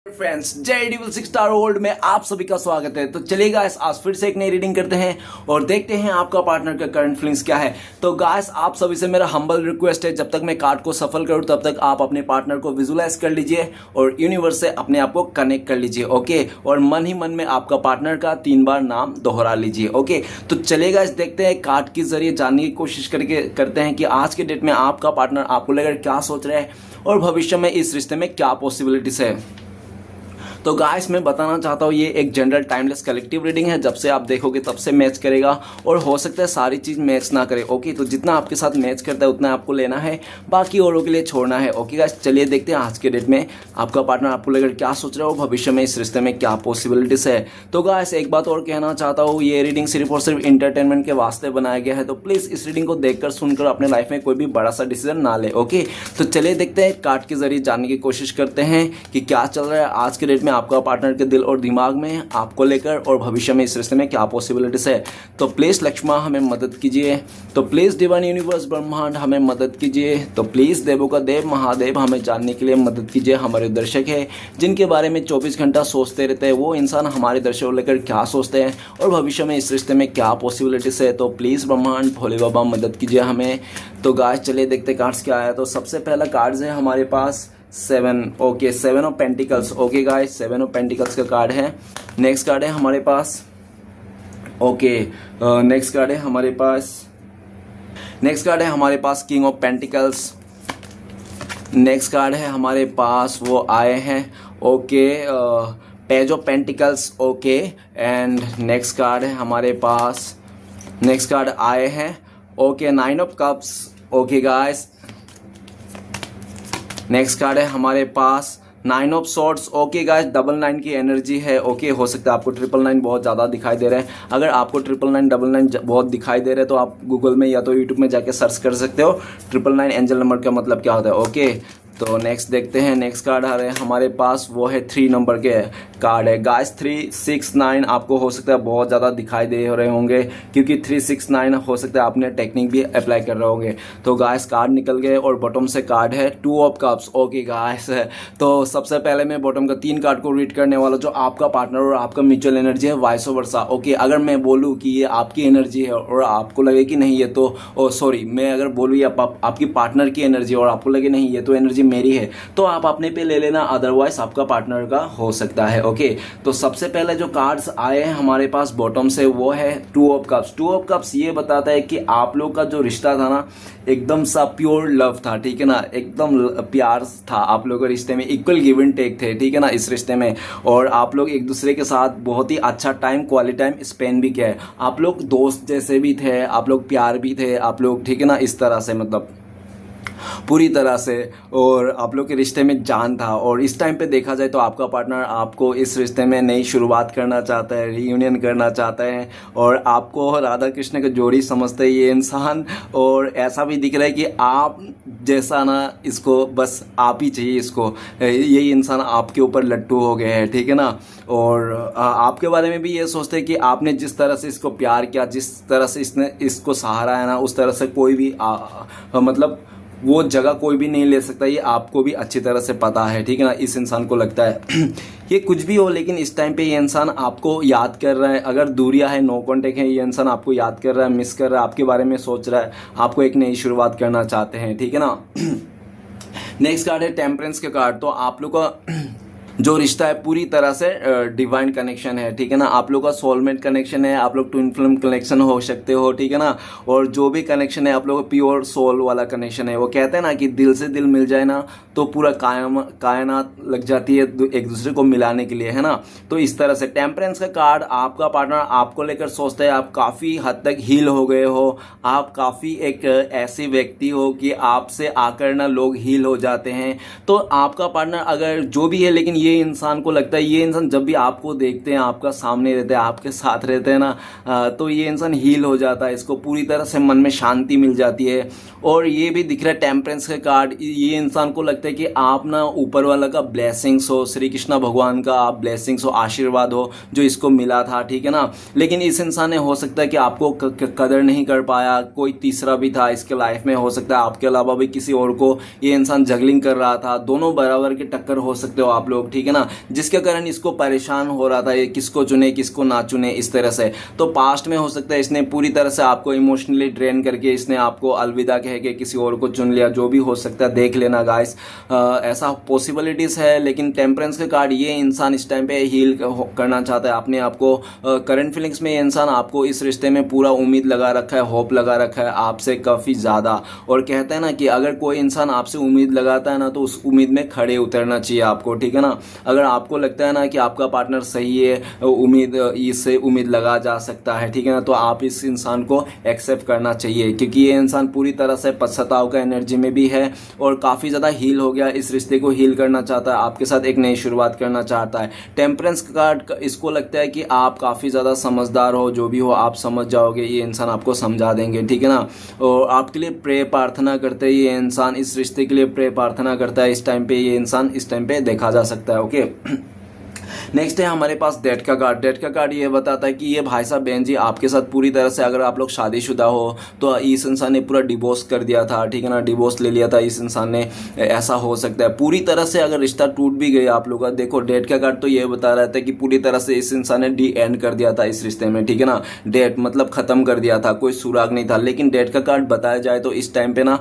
Friends, जय devil 6 star world में आप सभी का स्वागत है। तो चलिए गाइस, आज फिर से एक नई रीडिंग करते हैं और देखते हैं आपका पार्टनर का करंट फीलिंग्स क्या है। तो गाइस, आप सभी से मेरा हम्बल रिक्वेस्ट है, जब तक मैं कार्ड को सफल करूं तब तक आप अपने पार्टनर को विजुलाइज कर लीजिए और यूनिवर्स से अपने आप को कनेक्ट कर लीजिए। ओके, और मन ही मन में आपका पार्टनर का 3 बार नाम दोहरा लीजिए। ओके, तो चलिए गाइस, देखते हैं कार्ड के जरिए जानने की कोशिश करते हैं कि आज के डेट में आपका पार्टनर आपको लेकर क्या सोच रहा है और भविष्य में इस रिश्ते में क्या पॉसिबिलिटीज है। तो गाइस, मैं बताना चाहता हूँ ये एक जनरल टाइमलेस कलेक्टिव रीडिंग है। जब से आप देखोगे तब से मैच करेगा और हो सकता है सारी चीज़ मैच ना करे। ओके, तो जितना आपके साथ मैच करता है उतना आपको लेना है, बाकी औरों के लिए छोड़ना है। ओके गाइस, चलिए देखते हैं आज के डेट में आपका पार्टनर आपको लेकर क्या सोच रहा है और भविष्य में इस रिश्ते में क्या पॉसिबिलिटीज है। तो गाइस, एक बात और कहना चाहता हूँ, ये रीडिंग सिर्फ और सिर्फ इंटरटेनमेंट के वास्ते बनाया गया है। तो प्लीज़ इस रीडिंग को देखकर सुनकर अपने लाइफ में कोई भी बड़ा सा डिसीजन ना ले। ओके, तो चलिए देखते हैं, कार्ड के जरिए जानने की कोशिश करते हैं कि क्या चल रहा है आज के डेट में आपका पार्टनर के दिल और दिमाग में आपको लेकर और भविष्य में इस रिश्ते में क्या पॉसिबिलिटीज है। तो प्लीज लक्ष्मा हमें मदद कीजिए, तो प्लीज डिवाइन यूनिवर्स ब्रह्मांड हमें मदद कीजिए, तो प्लीज देवों का देव महादेव हमें जानने के लिए मदद कीजिए। हमारे दर्शक है जिनके बारे में 24 घंटा सोचते रहते हैं, वो इंसान हमारे दर्शकों लेकर क्या सोचते हैं और भविष्य में इस रिश्ते में क्या पॉसिबिलिटीज है। तो प्लीज ब्रह्मांड भोले बाबा मदद कीजिए हमें। तो गाइस, चलिए देखते कार्ड्स क्या आया। तो सबसे पहला कार्ड्स है हमारे पास 7। Okay, 7 of pentacles. Okay guys, 7 of pentacles का कार्ड है। नेक्स्ट कार्ड है हमारे पास, ओके, नेक्स्ट कार्ड है हमारे पास king of pentacles. Next card है हमारे पास, वो आए हैं, okay, page of pentacles. Okay, and next card है हमारे पास, नेक्स्ट कार्ड आए हैं, okay, 9 of cups. Okay guys, next card है हमारे पास 9 ऑफ सॉर्ड्स। ओके गाइस, 99 की एनर्जी है। ओके, हो सकता है आपको 999 बहुत ज़्यादा दिखाई दे रहे हैं। अगर आपको 999 बहुत दिखाई दे रहे हैं तो आप गूगल में या तो यूट्यूब में जाके सर्च कर सकते हो 999 एंजल नंबर का मतलब क्या होता है। ओके, तो नेक्स्ट देखते हैं, नेक्स्ट कार्ड आ रहे हैं हमारे पास, वो है 3 नंबर के कार्ड है। गाइस, 369 आपको हो सकता है बहुत ज़्यादा दिखाई दे रहे होंगे, क्योंकि 369 हो सकता है आपने टेक्निक भी अप्लाई कर रहे होंगे। तो गाइस, कार्ड निकल गए और बॉटम से कार्ड है 2 ऑफ कप्स। ओके गाइस, तो सबसे पहले मैं बॉटम का 3 कार्ड को रीड करने वाला, जो आपका पार्टनर और आपका म्यूचुअल एनर्जी है, वाइस वर्सा। ओके, अगर मैं बोलूँ कि ये आपकी एनर्जी है और आपको लगे कि नहीं ये तो सॉरी, मैं अगर बोलूँ ये आपकी पार्टनर की एनर्जी और आपको लगे नहीं ये तो एनर्जी मेरी है, तो आप अपने पे ले लेना, अदरवाइज आपका पार्टनर का हो सकता है। ओके, तो सबसे पहले जो कार्ड्स आए हैं हमारे पास बॉटम से, वो है 2 ऑफ कप्स। 2 ऑफ कप्स ये बताता है कि आप लोग का जो रिश्ता था ना, एकदम सा प्योर लव था, ठीक है ना, एकदम प्यार था आप लोगों के रिश्ते में, इक्वल गिव एंड टेक थे, ठीक है ना, इस रिश्ते में। और आप लोग एक दूसरे के साथ बहुत ही अच्छा टाइम, क्वालिटी टाइम स्पेंड भी किया है। आप लोग दोस्त जैसे भी थे, आप लोग प्यार भी थे, आप लोग, ठीक है ना, इस तरह से, मतलब पूरी तरह से, और आप लोग के रिश्ते में जान था। और इस टाइम पे देखा जाए तो आपका पार्टनर आपको इस रिश्ते में नई शुरुआत करना चाहता है, रीयूनियन करना चाहता है, और आपको राधा कृष्ण का जोड़ी समझते हैं ये इंसान। और ऐसा भी दिख रहा है कि आप जैसा ना, इसको बस आप ही चाहिए इसको, ये इंसान आपके ऊपर लट्टू हो गए हैं, ठीक है ना। और आपके बारे में भी ये सोचते हैं कि आपने जिस तरह से इसको प्यार किया, जिस तरह से इसने इसको सहारा है ना, उस तरह से कोई भी मतलब वो जगह कोई भी नहीं ले सकता, ये आपको भी अच्छी तरह से पता है, ठीक है ना। इस इंसान को लगता है ये कुछ भी हो, लेकिन इस टाइम पे ये इंसान आपको याद कर रहा है। अगर दूरियां है, नो कांटेक्ट है, ये इंसान आपको याद कर रहा है, मिस कर रहा है, आपके बारे में सोच रहा है, आपको एक नई शुरुआत करना चाहते हैं, ठीक है ना। नेक्स्ट कार्ड है टेम्परेंस का कार्ड। तो आप लोग का जो रिश्ता है पूरी तरह से डिवाइन कनेक्शन है, ठीक है ना। आप लोग का सोलमेट कनेक्शन है, आप लोग ट्विन फ्लेम कनेक्शन हो सकते हो, ठीक है ना। और जो भी कनेक्शन है आप लोग का प्योर सोल वाला कनेक्शन है। वो कहते हैं ना कि दिल से दिल मिल जाए ना तो पूरा कायनात लग जाती है एक दूसरे को मिलाने के लिए, है ना। तो इस तरह से टेम्परेंस का कार्ड, आपका पार्टनर आपको लेकर सोचता है, आप काफ़ी हद तक हील हो गए हो, आप काफ़ी एक ऐसे व्यक्ति हो कि आपसे आकर ना लोग हील हो जाते हैं। तो आपका पार्टनर अगर जो भी है, लेकिन ये इंसान को लगता है, ये इंसान जब भी आपको देखते हैं, आपका सामने रहते हैं, आपके साथ रहते हैं ना, तो ये इंसान हील हो जाता है, इसको पूरी तरह से मन में शांति मिल जाती है। और ये भी दिख रहा है टेम्परेंस का कार्ड, ये इंसान को लगता है कि आप ना ऊपर वाला का ब्लेसिंग्स हो, श्री कृष्ण भगवान का आप ब्लेसिंग्स हो, आशीर्वाद हो जो इसको मिला था, ठीक है ना। लेकिन इस इंसान ने हो सकता है कि आपको कदर नहीं कर पाया, कोई तीसरा भी था इसके लाइफ में, हो सकता है आपके अलावा भी किसी और को ये इंसान जगलिंग कर रहा था, दोनों बराबर के टक्कर हो सकते हो आप लोग, ठीक है ना, जिसके कारण इसको परेशान हो रहा था ये किसको चुने किसको ना चुने इस तरह से। तो पास्ट में हो सकता है इसने पूरी तरह से आपको इमोशनली ड्रेन करके इसने आपको अलविदा कह के किसी और को चुन लिया, जो भी हो सकता है देख लेना गाइस, ऐसा पॉसिबिलिटीज है। लेकिन टेम्परेंस के कार्ड, ये इंसान इस टाइम पे हील करना चाहता है अपने आप को। करंट फीलिंग्स में ये इंसान आपको इस रिश्ते में पूरा उम्मीद लगा रखा है, होप लगा रखा है आपसे काफ़ी ज़्यादा। और कहते हैं ना कि अगर कोई इंसान आपसे उम्मीद लगाता है ना तो उस उम्मीद में खड़े उतरना चाहिए आपको, ठीक है ना। अगर आपको लगता है ना कि आपका पार्टनर सही है, उम्मीद इससे उम्मीद लगा जा सकता है, ठीक है ना, तो आप इस इंसान को एक्सेप्ट करना चाहिए, क्योंकि ये इंसान पूरी तरह से पश्चाताव का एनर्जी में भी है और काफ़ी ज़्यादा हील हो गया, इस रिश्ते को हील करना चाहता है, आपके साथ एक नई शुरुआत करना चाहता है। टेम्परेंस कार्ड, इसको लगता है कि आप काफ़ी ज़्यादा समझदार हो, जो भी हो आप समझ जाओगे, ये इंसान आपको समझा देंगे, ठीक है ना। और आपके लिए प्रे प्रार्थना करते हैं ये इंसान, इस रिश्ते के लिए प्रे प्रार्थना करता है इस टाइम पे, ये इंसान इस टाइम पे देखा जा सकता है। ओके, नेक्स्ट है हमारे पास डेथ का कार्ड। डेथ का कार्ड ये बताता है कि ये भाई साहब बहन जी आपके साथ पूरी तरह से, अगर आप लोग शादीशुदा हो तो इस इंसान ने पूरा डिवोर्स कर दिया था, ठीक है ना, डिवोर्स ले लिया था इस इंसान ने, ऐसा हो सकता है। पूरी तरह से अगर रिश्ता टूट भी गया आप लोग का, देखो डेथ का कार्ड तो ये बता रहा था कि पूरी तरह से इस इंसान ने डी एंड कर दिया था इस रिश्ते में, ठीक है ना, डेथ मतलब खत्म कर दिया था, कोई सुराग नहीं था। लेकिन डेथ का कार्ड बताया जाए तो इस टाइम पे ना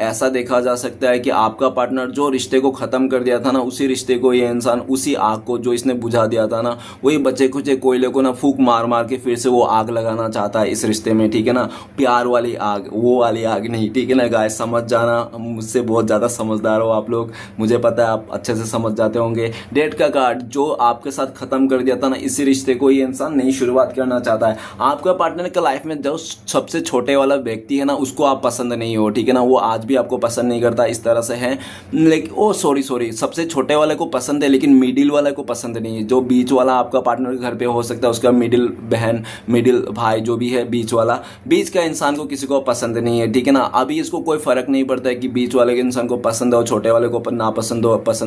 ऐसा देखा जा सकता है कि आपका पार्टनर जो रिश्ते को खत्म कर दिया था ना, उसी रिश्ते को ये इंसान, उसी आग को जो इसने बुझा दिया था ना, वही बचे खुचे कोयले को ना फूंक मार मार के फिर से वो आग लगाना चाहता है इस रिश्ते में, ठीक है ना। प्यार वाली आग, वो वाली आग नहीं, ठीक है ना गाइस, समझ जाना, मुझसे बहुत ज़्यादा समझदार हो आप लोग, मुझे पता है आप अच्छे से समझ जाते होंगे। डेट का कार्ड, जो आपके साथ खत्म कर दिया था ना, इसी रिश्ते को ये इंसान नई शुरुआत करना चाहता है। आपका पार्टनर का लाइफ में जो सबसे छोटे वाला व्यक्ति है ना, उसको आप पसंद नहीं हो, ठीक है ना, वो आज भी आपको पसंद नहीं करता, इस तरह से है। लेकिन ओ सॉरी सबसे छोटे वाले को पसंद है लेकिन मिडिल वाले को पसंद नहीं है। जो बीच वाला आपका पार्टनर के घर पे हो सकता है, उसका मिडिल बहन, मिडिल भाई, जो भी है बीच वाला, बीच का इंसान को किसी को पसंद नहीं है, ठीक है ना। अभी इसको कोई फर्क नहीं पड़ता है कि बीच वाले के इंसान को पसंद हो, छोटे वाले को ना पसंद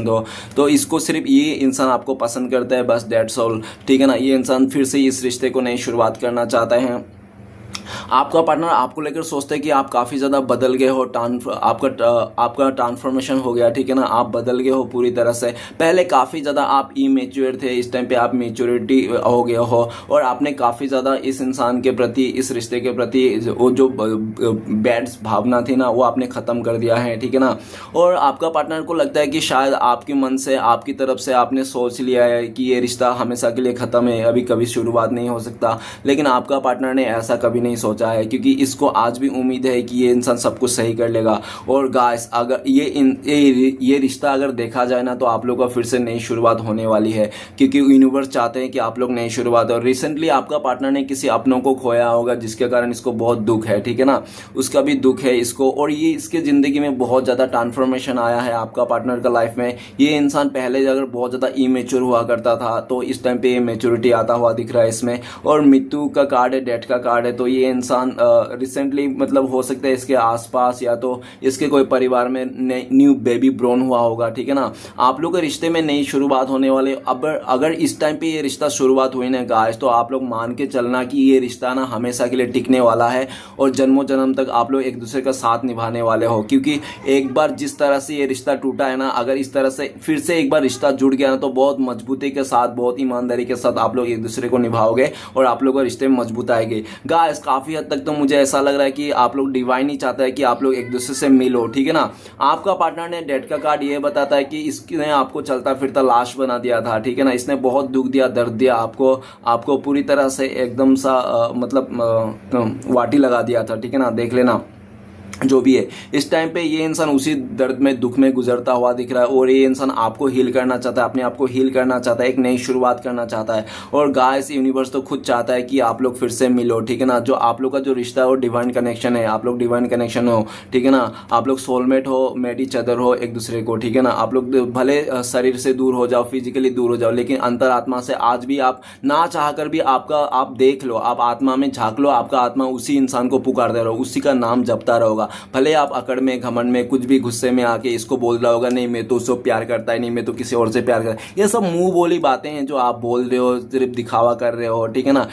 हो, तो इसको सिर्फ ये इंसान आपको पसंद करता है, बस दैट्स ऑल, ठीक है ना। ये इंसान फिर से इस रिश्ते को नई शुरुआत करना चाहता है। आपका पार्टनर आपको लेकर सोचता है कि आप काफ़ी ज़्यादा बदल गए हो, आपका ट्रांसफॉर्मेशन हो गया, ठीक है ना, आप बदल गए हो पूरी तरह से। पहले काफ़ी ज़्यादा आप इमेच्योर थे, इस टाइम पे आप मेच्योरिटी हो गए हो और आपने काफ़ी ज़्यादा इस इंसान के प्रति, इस रिश्ते के प्रति वो जो बैड भावना थी ना, वो आपने ख़त्म कर दिया है, ठीक है ना। और आपका पार्टनर को लगता है कि शायद आपके मन से, आपकी तरफ से आपने सोच लिया है कि ये रिश्ता हमेशा के लिए ख़त्म है, अभी कभी शुरुआत नहीं हो सकता। लेकिन आपका पार्टनर ने ऐसा कभी नहीं सोचा है, क्योंकि इसको आज भी उम्मीद है कि ये इंसान सब कुछ सही कर लेगा। और गाइस, अगर ये रिश्ता अगर देखा जाए ना, तो आप लोग का फिर से नई शुरुआत होने वाली है, क्योंकि यूनिवर्स चाहते हैं कि आप लोग नई शुरुआत। और रिसेंटली आपका पार्टनर ने किसी अपनों को खोया होगा, जिसके कारण इसको बहुत दुख है, ठीक है ना, उसका भी दुख है इसको। और ये इसके ज़िंदगी में बहुत ज़्यादा ट्रांसफॉर्मेशन आया है आपका पार्टनर का लाइफ में। ये इंसान पहले अगर बहुत ज़्यादा इमेच्योर हुआ करता था, तो इस टाइम पे ये मेच्योरिटी आता हुआ दिख रहा है इसमें। और मृत्यु का कार्ड है, डेथ का कार्ड है, तो ये इंसान रिसेंटली, मतलब हो सकता है इसके आसपास या तो इसके कोई परिवार में न्यू बेबी ब्रोन हुआ होगा, ठीक है ना। आप लोग के रिश्ते में नई शुरुआत होने वाले। अब अगर इस टाइम पे ये रिश्ता शुरुआत हुई ना गाइस, तो आप लोग मान के चलना कि ये रिश्ता ना हमेशा के लिए टिकने वाला है और जन्मों जन्म तक आप लोग एक दूसरे का साथ निभाने वाले हो। क्योंकि एक बार जिस तरह से ये रिश्ता टूटा है ना, अगर इस तरह से फिर से एक बार रिश्ता जुड़ गया ना, तो बहुत मजबूती के साथ, बहुत ईमानदारी के साथ आप लोग एक दूसरे को निभाओगे और आप लोग का रिश्ते में मजबूत आएंगे। गाइस, काफी हद तक तो मुझे ऐसा लग रहा है कि आप लोग, डिवाइन ही चाहता है कि आप लोग एक दूसरे से मिलो, ठीक है ना। आपका पार्टनर ने, डेथ का कार्ड ये बताता है कि इसने आपको चलता फिरता लाश बना दिया था, ठीक है ना। इसने बहुत दुख दिया, दर्द दिया आपको पूरी तरह से एकदम सा मतलब वाटी लगा दिया था, ठीक है ना। देख लेना जो भी है, इस टाइम पे ये इंसान उसी दर्द में, दुख में गुजरता हुआ दिख रहा है। और ये इंसान आपको हील करना चाहता है, अपने आप को हील करना चाहता है, एक नई शुरुआत करना चाहता है। और गाइस, यूनिवर्स तो खुद चाहता है कि आप लोग फिर से मिलो, ठीक है ना। जो आप लोग का जो रिश्ता है वो डिवाइन कनेक्शन है, आप लोग डिवाइन कनेक्शन हो, ठीक है ना। आप लोग सोलमेट हो, मेट ईच अदर हो एक दूसरे को, ठीक है ना। आप लोग भले शरीर से दूर हो जाओ, फिजिकली दूर हो जाओ, लेकिन अंतरात्मा से आज भी आप ना चाह कर भी आप देख लो, आप आत्मा में झांक लो, आपका आत्मा उसी इंसान को पुकारते रहो, उसी का नाम जपता रहोगा। होगा। भले आप अकड़ में, घमंड में, कुछ भी गुस्से में आके इसको बोल रहा होगा, नहीं मैं तो उसको प्यार करता है, नहीं मैं तो किसी और से प्यार करता है। ये सब मुंह बोली बातें हैं जो आप बोल रहे हो, सिर्फ दिखावा कर रहे हो, ठीक है ना।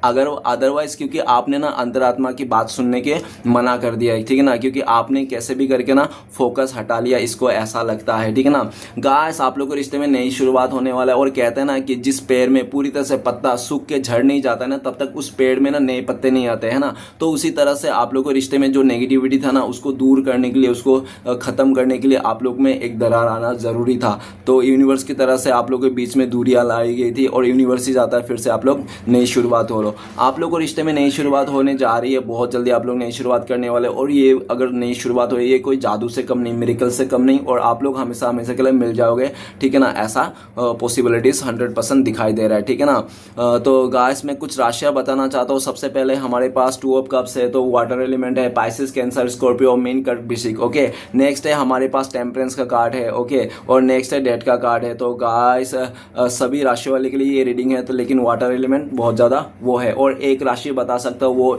अगर अदरवाइज क्योंकि आपने ना अंतरात्मा की बात सुनने के मना कर दिया है, ठीक है ना, क्योंकि आपने कैसे भी करके ना फोकस हटा लिया, इसको ऐसा लगता है, ठीक है ना। गाइस आप लोगों के रिश्ते में नई शुरुआत होने वाला है, और कहते हैं ना कि जिस पेड़ में पूरी तरह से पत्ता सूख के झड़ नहीं जाता ना, तब तक उस पेड़ में ना नए पत्ते नहीं आते हैं ना। तो उसी तरह से आप लोगों के रिश्ते में जो नेगेटिविटी था ना, उसको दूर करने के लिए, उसको खत्म करने के लिए आप लोग में एक दरार आना जरूरी था। तो यूनिवर्स की तरह से आप लोगों के बीच में दूरियां लाई गई थी, और यूनिवर्स ही जाता है, फिर से आप लोग नई शुरुआत हो लो। आप लोग को रिश्ते में नई शुरुआत होने जा रही है, बहुत जल्दी आप लोग नई शुरुआत करने वाले। और ये अगर नई शुरुआत हो, ये कोई जादू से कम नहीं, मिरेकल से कम नहीं, और आप लोग हमेशा हमेशा के लिए मिल जाओगे, ठीक है ना। ऐसा पॉसिबिलिटीज 100% दिखाई दे रहा है, ठीक है ना। तो गाइस मैं कुछ राशियां बताना चाहता हूँ। सबसे पहले हमारे पास 2 ऑफ कप्स है, तो वाटर एलिमेंट है, पाइसेस, कैंसर, स्कॉर्पियो, मीन, कर्क, वृश्चिक, ओके। नेक्स्ट है हमारे पास टेम्परेंस का कार्ड है, ओके, और नेक्स्ट है डेथ का कार्ड है। तो गाइस सभी राशि वाले के लिए ये रीडिंग है, तो लेकिन वाटर एलिमेंट बहुत ज़्यादा वो है। और एक राशि बता सकता हूँ, वो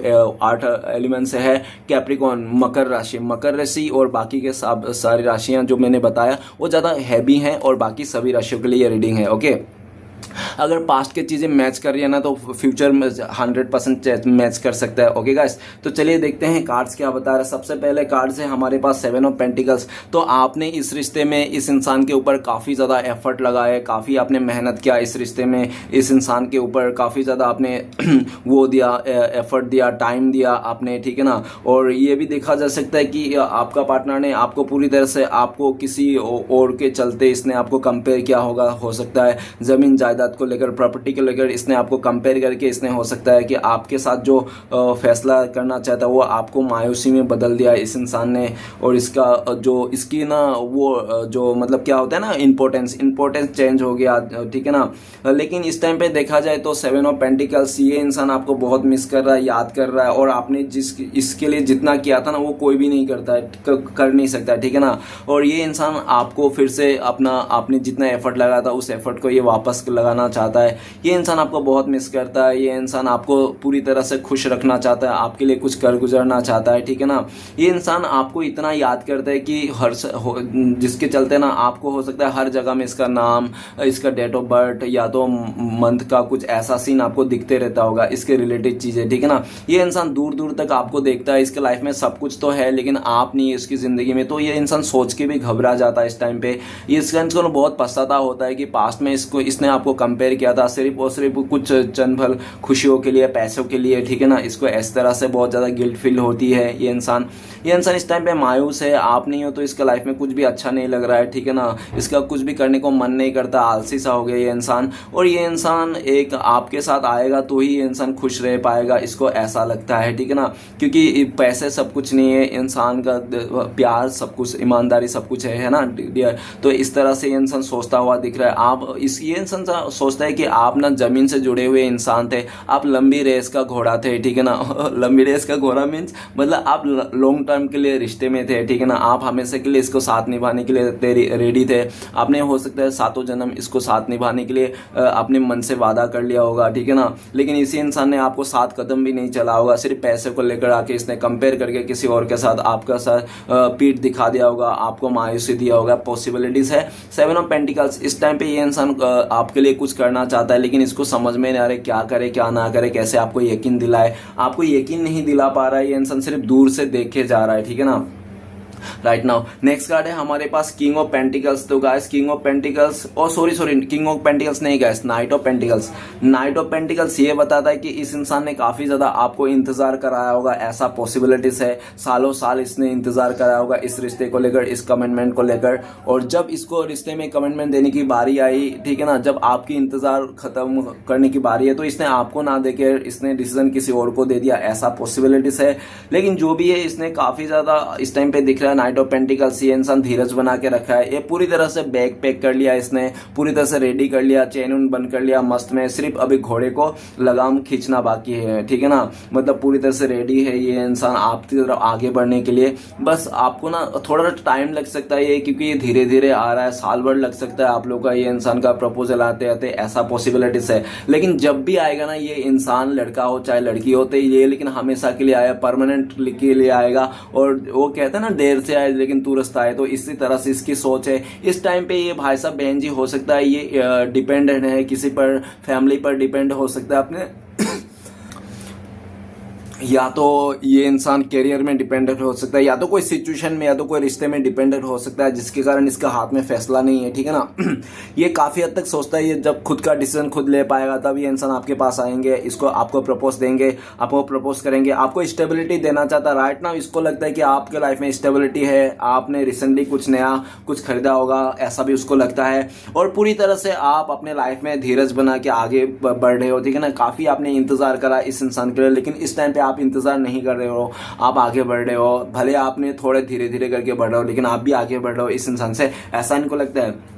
8 एलिमेंट से है, कैप्रिकॉन, मकर राशि। मकर राशि और बाकी के सारी राशियाँ जो मैंने बताया वो ज़्यादा हैवी हैं, और बाकी सभी राशियों के लिए ये रीडिंग है, ओके। अगर पास्ट की चीज़ें मैच कर रही है ना, तो फ्यूचर में 100% मैच कर सकता है, ओके गाइस। तो चलिए देखते हैं कार्ड्स क्या बता रहे हैं। सबसे पहले कार्ड्स है हमारे पास 7 ऑफ पेंटिकल्स। तो आपने इस रिश्ते में इस इंसान के ऊपर काफ़ी ज़्यादा एफर्ट लगाया, काफ़ी आपने मेहनत किया इस रिश्ते में, इस इंसान के ऊपर काफ़ी ज़्यादा आपने वो दिया, एफर्ट दिया, टाइम दिया आपने, ठीक है ना। और ये भी देखा जा सकता है कि आपका पार्टनर ने आपको पूरी तरह से, आपको किसी और के चलते इसने आपको कंपेयर किया होगा, हो सकता है ज़मीन जायदाद को लेकर, प्रॉपर्टी को लेकर इसने आपको कंपेयर करके, इसने हो सकता है कि आपके साथ जो फैसला करना चाहता है वो आपको मायूसी में बदल दिया इस इंसान ने। और इसका जो इसकी ना वो जो मतलब क्या होता है ना, इंपॉर्टेंस चेंज हो गया, ठीक है ना। लेकिन इस टाइम पे देखा जाए तो 7 ऑफ पेंटिकल्स, ये इंसान आपको बहुत मिस कर रहा है, याद कर रहा है, और आपने इसके लिए जितना किया था ना, वो कोई भी नहीं करता है, कर नहीं सकता, ठीक है ना। और ये इंसान आपको फिर से आपने जितना एफर्ट लगाया था, उस एफर्ट को ये वापस लगाना चाहता है। ये इंसान आपको बहुत मिस करता है, ये इंसान आपको पूरी तरह से खुश रखना चाहता है, आपके लिए कुछ कर गुजरना चाहता है, ठीक है ना। ये इंसान आपको इतना याद करता है कि जिसके चलते ना आपको हो सकता है हर जगह में इसका नाम, इसका डेट ऑफ बर्थ या तो मंथ का कुछ ऐसा सीन आपको दिखते रहता होगा, इसके रिलेटेड चीजें, ठीक है ना। ये इंसान दूर दूर तक आपको देखता है, इसके लाइफ में सब कुछ तो है लेकिन आप नहीं है इसकी जिंदगी में। तो ये इंसान सोच के भी घबरा जाता है इस टाइम पे। ये इंसान को बहुत पछतावा होता है कि पास्ट में इसने आपको कंपेयर किया था सिर्फ और सिर्फ कुछ चंद भल खुशियों के लिए, पैसों के लिए, ठीक है ना। इसको इस तरह से बहुत ज़्यादा गिल्ट फील होती है। ये इंसान इस टाइम पे मायूस है, आप नहीं हो तो इसका लाइफ में कुछ भी अच्छा नहीं लग रहा है, ठीक है ना। इसका कुछ भी करने को मन नहीं करता, आलसी सा हो गया ये इंसान। और ये इंसान एक आपके साथ आएगा तो ही ये इंसान खुश रह पाएगा, इसको ऐसा लगता है, ठीक है ना। क्योंकि पैसे सब कुछ नहीं है, इंसान का प्यार सब कुछ, ईमानदारी सब कुछ है ना डियर। तो इस तरह से ये इंसान सोचता हुआ दिख रहा है। ये इंसान सोचता है कि आप ना जमीन से जुड़े हुए इंसान थे, आप लंबी रेस का घोड़ा थे, ठीक है ना। लंबी रेस का घोड़ा मीन्स मतलब आप लॉन्ग टर्म के लिए रिश्ते में थे, ठीक है ना। आप हमेशा के लिए इसको साथ निभाने के लिए रेडी थे। आपने हो सकता है 7 जन्म इसको साथ निभाने के लिए अपने मन से वादा कर लिया होगा, ठीक है ना। लेकिन इसी इंसान ने आपको 7 कदम भी नहीं चला होगा, सिर्फ पैसे को लेकर आके इसने कंपेयर करके किसी और के साथ आपका साथ पीठ दिखा दिया होगा, आपको मायूसी दिया होगा। पॉसिबिलिटीज है 7 ऑफ पेंटिकल्स। इस टाइम पे ये इंसान आपके लिए कुछ करना चाहता है, लेकिन इसको समझ में नहीं आ रहा है क्या करे क्या ना करे, कैसे आपको यकीन दिलाए। आपको यकीन नहीं दिला पा रहा है, ये इंसान सिर्फ दूर से देखे जा रहा है, ठीक है ना। राइट नाउ नेक्स्ट कार्ड है हमारे पास किंग ऑफ पेंटिकल्स। तो गाइस किंग ऑफ पेंटिकल्स, और सॉरी किंग ऑफ पेंटिकल्स नहीं guys, night of pentacles. Night of pentacles ये बताता है कि इस इंसान ने काफी ज्यादा आपको इंतजार कराया होगा, ऐसा पॉसिबिलिटीज है। सालों साल इसने इंतजार कराया होगा इस रिश्ते को लेकर, इस कमिटमेंट को लेकर। और जब इसको रिश्ते में कमिटमेंट देने की बारी आई, ठीक है ना, जब आपकी इंतजार खत्म करने की बारी है, तो इसने आपको ना देके इसने डिसीजन किसी और को दे दिया, ऐसा पॉसिबिलिटीज है। लेकिन जो भी है, इसने काफी ज्यादा इस टाइम पे दिख रहा है नाइट ऑफ पेंटिकल्स, ये इंसान धीरज बना के रखा है, ये पूरी तरह से बैग पैक कर लिया इसने, पूरी तरह से रेडी कर लिया, चेन उन बंद कर लिया मस्त में, सिर्फ अभी घोड़े को लगाम खींचना बाकी है, ठीक है ना। मतलब पूरी तरह से रेडी है ये इंसान आपकी तरफ आगे बढ़ने के लिए। बस आपको ना थोड़ा टाइम लग सकता है ये, क्योंकि ये धीरे धीरे आ रहा है, साल भर लग सकता है आप लोग का ये इंसान का प्रपोजल आते आते, ऐसा पॉसिबिलिटीज है। लेकिन जब भी आएगा ना ये इंसान, लड़का हो चाहे लड़की हो, तो ये लेकिन हमेशा के लिए आया, परमानेंट के लिए आएगा। और वो कहते हैं ना देर से आए लेकिन तुरंत आए, तो इसी तरह से इसकी सोच है। इस टाइम पे ये भाई साहब बहन जी हो सकता है ये डिपेंडेंट है किसी पर, फैमिली पर डिपेंड हो सकता है अपने या तो ये इंसान करियर में डिपेंडेंट हो सकता है, या तो कोई सिचुएशन में, या तो कोई रिश्ते में डिपेंडेंट हो सकता है, जिसके कारण इसका हाथ में फैसला नहीं है, ठीक है ना। ये काफी हद तक सोचता है, ये जब खुद का डिसीजन खुद ले पाएगा तब ये इंसान आपके पास आएंगे, इसको आपको प्रपोज देंगे, आपको प्रपोज करेंगे, आपको स्टेबिलिटी देना चाहता है राइट नाउ। इसको लगता है कि आपके लाइफ में स्टेबिलिटी है, आपने रिसेंटली कुछ नया कुछ खरीदा होगा, ऐसा भी उसको लगता है। और पूरी तरह से आप अपने लाइफ में धीरज बना के आगे बढ़ रहे हो, ठीक है ना। काफी आपने इंतजार करा इस इंसान के लिए, लेकिन इस टाइम पे आप इंतजार नहीं कर रहे हो, आप आगे बढ़ रहे हो। भले आपने थोड़े धीरे धीरे करके बढ़ रहे हो, लेकिन आप भी आगे बढ़ रहे हो इस इंसान से, ऐसा इनको लगता है।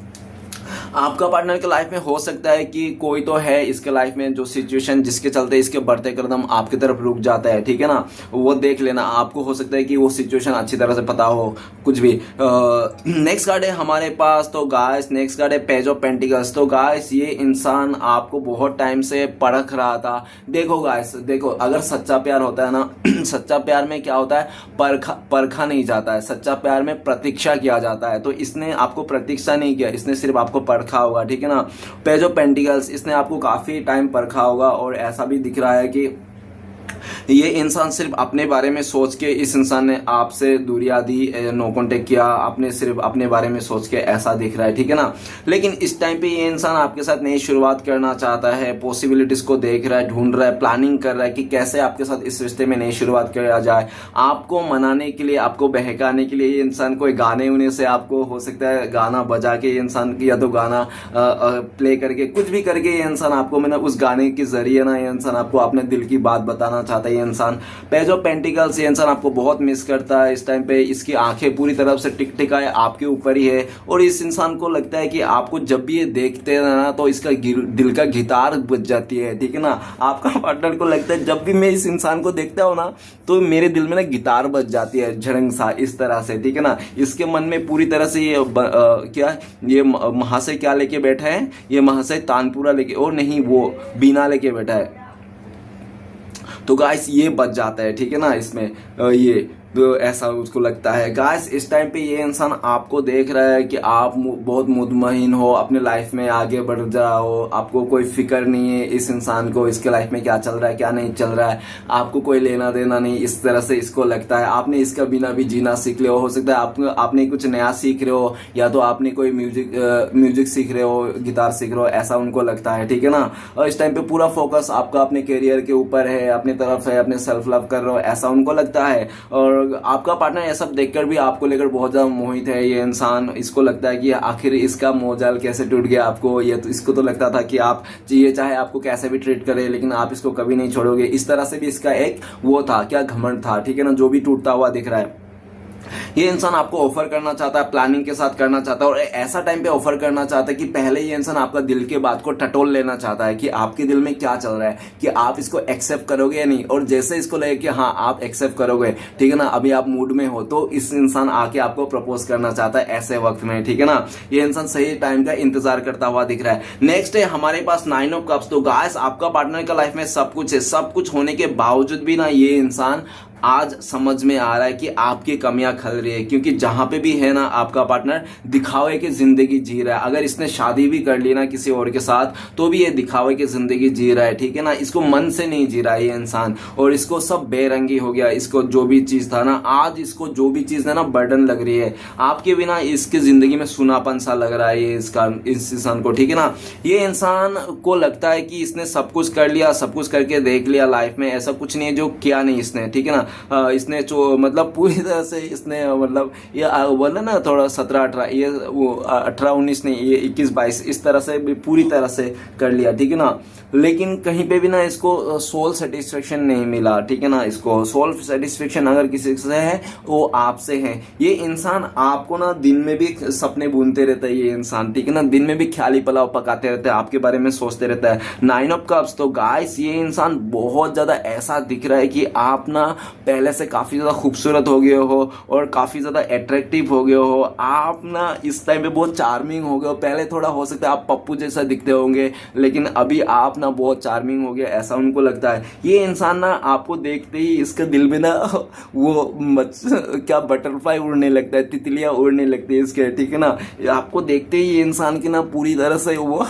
आपका पार्टनर के लाइफ में हो सकता है कि कोई तो है इसके लाइफ में जो सिचुएशन जिसके चलते इसके बढ़ते कदम आपकी तरफ रुक जाता है, ठीक है ना। वो देख लेना, आपको हो सकता है कि वो सिचुएशन अच्छी तरह से पता हो कुछ भी। नेक्स्ट कार्ड है हमारे पास, तो गाइस नेक्स्ट कार्ड है पेज ऑफ पेंटिकल्स। तो गाइस ये इंसान आपको बहुत टाइम से परख रहा था। देखो गाइस, देखो अगर सच्चा प्यार होता है ना सच्चा प्यार में क्या होता है, परखा नहीं जाता है, सच्चा प्यार में प्रतीक्षा किया जाता है। तो इसने आपको प्रतीक्षा नहीं किया, इसने सिर्फ आपको परखा होगा, ठीक है ना। पेज ऑफ पेंटिकल्स, इसने आपको काफी टाइम परखा होगा, और ऐसा भी दिख रहा है कि ये इंसान सिर्फ अपने बारे में सोच के, इस इंसान ने आपसे दूरियां दी, नो कॉन्टेक्ट किया, आपने सिर्फ अपने बारे में सोच के, ऐसा दिख रहा है, ठीक है ना। लेकिन इस टाइम पे ये इंसान आपके साथ नई शुरुआत करना चाहता है, पॉसिबिलिटीज को देख रहा है, ढूंढ रहा है, प्लानिंग कर रहा है कि कैसे आपके साथ इस रिश्ते में नई शुरुआत किया जाए। आपको मनाने के लिए, आपको बहकाने के लिए ये इंसान कोई गाने उन्हें से, आपको हो सकता है गाना बजा के ये इंसान, या तो गाना प्ले करके, कुछ भी करके ये इंसान आपको, मतलब उस गाने के जरिए ना ये इंसान आपको अपने दिल की बात बताना चाहता है। ये इंसान पेज ऑफ पेंटिकल्स, ये इंसान आपको बहुत मिस करता है इस टाइम पे। इसकी आंखें पूरी तरफ से टिकटिकाए आपके ऊपर ही है, और इस इंसान को लगता है कि आपको जब भी ये देखते हैं ना तो इसका दिल का गिटार बज जाती है, ठीक है ना। आपका पार्टनर को लगता है जब भी मैं इस इंसान को देखता हूँ ना तो मेरे दिल में ना गिटार बज जाती है, झड़ंग सा, इस तरह से, ठीक है ना। इसके मन में पूरी तरह से ये क्या, ये महाशय क्या लेके बैठा है, ये महाशय तानपुरा लेके, और नहीं वो बीना लेके बैठा है। तो गाइस ये बच जाता है, ठीक है ना, इसमें ये तो ऐसा उसको लगता है। गाइस इस टाइम पे ये इंसान आपको देख रहा है कि आप बहुत मुतमईन हो, अपने लाइफ में आगे बढ़ जाओ, आपको कोई फिक्र नहीं है इस इंसान को, इसके लाइफ में क्या चल रहा है क्या नहीं चल रहा है, आपको कोई लेना देना नहीं, इस तरह से इसको लगता है। आपने इसका बिना भी जीना सीख लिया हो सकता है आपने कुछ नया सीख रहे हो, या तो आपने कोई म्यूजिक सीख रहे हो, गिटार सीख रहे हो, ऐसा उनको लगता है, ठीक है ना। और इस टाइम पे पूरा फोकस आपका अपने करियर के ऊपर है, अपनी तरफ है, अपने सेल्फ लव कर रहे हो, ऐसा उनको लगता है। और आपका पार्टनर ये सब देखकर भी आपको लेकर बहुत ज्यादा मोहित है ये इंसान। इसको लगता है कि आखिर इसका मोहजाल कैसे टूट गया आपको, ये तो इसको तो लगता था कि आप ये चाहे आपको कैसे भी ट्रीट करे लेकिन आप इसको कभी नहीं छोड़ोगे, इस तरह से भी इसका एक वो था, क्या घमंड था, ठीक है ना, जो भी टूटता हुआ दिख रहा है। ये इंसान आपको ऑफर करना चाहता है, प्लानिंग के साथ करना चाहता है, और ऐसा टाइम पे ऑफर करना चाहता है कि पहले ये इंसान आपका दिल के बात को टटोल लेना चाहता है कि आपके दिल में क्या चल रहा है, कि आप इसको एक्सेप्ट करोगे या नहीं। और जैसे इसको लगे कि हाँ आप एक्सेप्ट करोगे, ठीक है ना, अभी आप मूड में हो, तो इस इंसान आके आपको प्रपोज करना चाहता है ऐसे वक्त में, ठीक है ना। ये इंसान सही टाइम का इंतजार करता हुआ दिख रहा है। नेक्स्ट है हमारे पास 9 ऑफ कप्स। तो गाइस आपका पार्टनर का लाइफ में सब कुछ है, सब कुछ होने के बावजूद भी ना ये इंसान आज समझ में आ रहा है कि आपकी कमियां खल रही है, क्योंकि जहां पे भी है ना आपका पार्टनर दिखावे की जिंदगी जी रहा है। अगर इसने शादी भी कर ली ना किसी और के साथ तो भी ये दिखावे की जिंदगी जी रहा है, ठीक है ना। इसको मन से नहीं जी रहा है ये इंसान, और इसको सब बेरंगी हो गया। इसको जो भी चीज था ना, आज इसको जो भी चीज है ना बर्डन लग रही है। आपके बिना इसकी जिंदगी में सुनापन सा लग रहा है ये इस इंसान को, ठीक है ना। ये इंसान को लगता है कि इसने सब कुछ कर लिया, सब कुछ करके देख लिया लाइफ में, ऐसा कुछ नहीं है जो किया नहीं इसने, ठीक है ना। इसने जो मतलब पूरी तरह से इसने मतलब ये बोला ना थोड़ा 17-18 ये वो 18-19 नहीं, ये 21-22 इस तरह से भी पूरी तरह से कर लिया, ठीक है ना। लेकिन कहीं पे भी ना इसको सोल सेटिस्फेक्शन नहीं मिला, ठीक है ना। इसको सोल सेटिस्फेक्शन अगर किसी से है वो आपसे है। ये इंसान आपको ना दिन में भी सपने बुनते रहता है, ये इंसान, ठीक है ना। दिन में भी ख्याली पुलाव पकाते रहता है, आपके बारे में सोचते रहता है। 9 ऑफ कप्स, तो गाइस ये इंसान बहुत ज्यादा ऐसा दिख रहा है कि आप ना पहले से काफी ज्यादा खूबसूरत हो गए हो और काफी ज्यादा अट्रैक्टिव हो गए हो। आप ना इस टाइम पे बहुत चार्मिंग हो गए हो। पहले थोड़ा हो सकता है आप पप्पू जैसा दिखते होंगे, लेकिन अभी आप ना बहुत चार्मिंग हो गया, ऐसा उनको लगता है। ये इंसान ना आपको देखते ही इसके दिल में ना वो क्या बटरफ्लाई उड़ने लगता है, तितलियां उड़ने लगती है इसके, ठीक है ना। आपको देखते ही ये इंसान की ना पूरी तरह से वो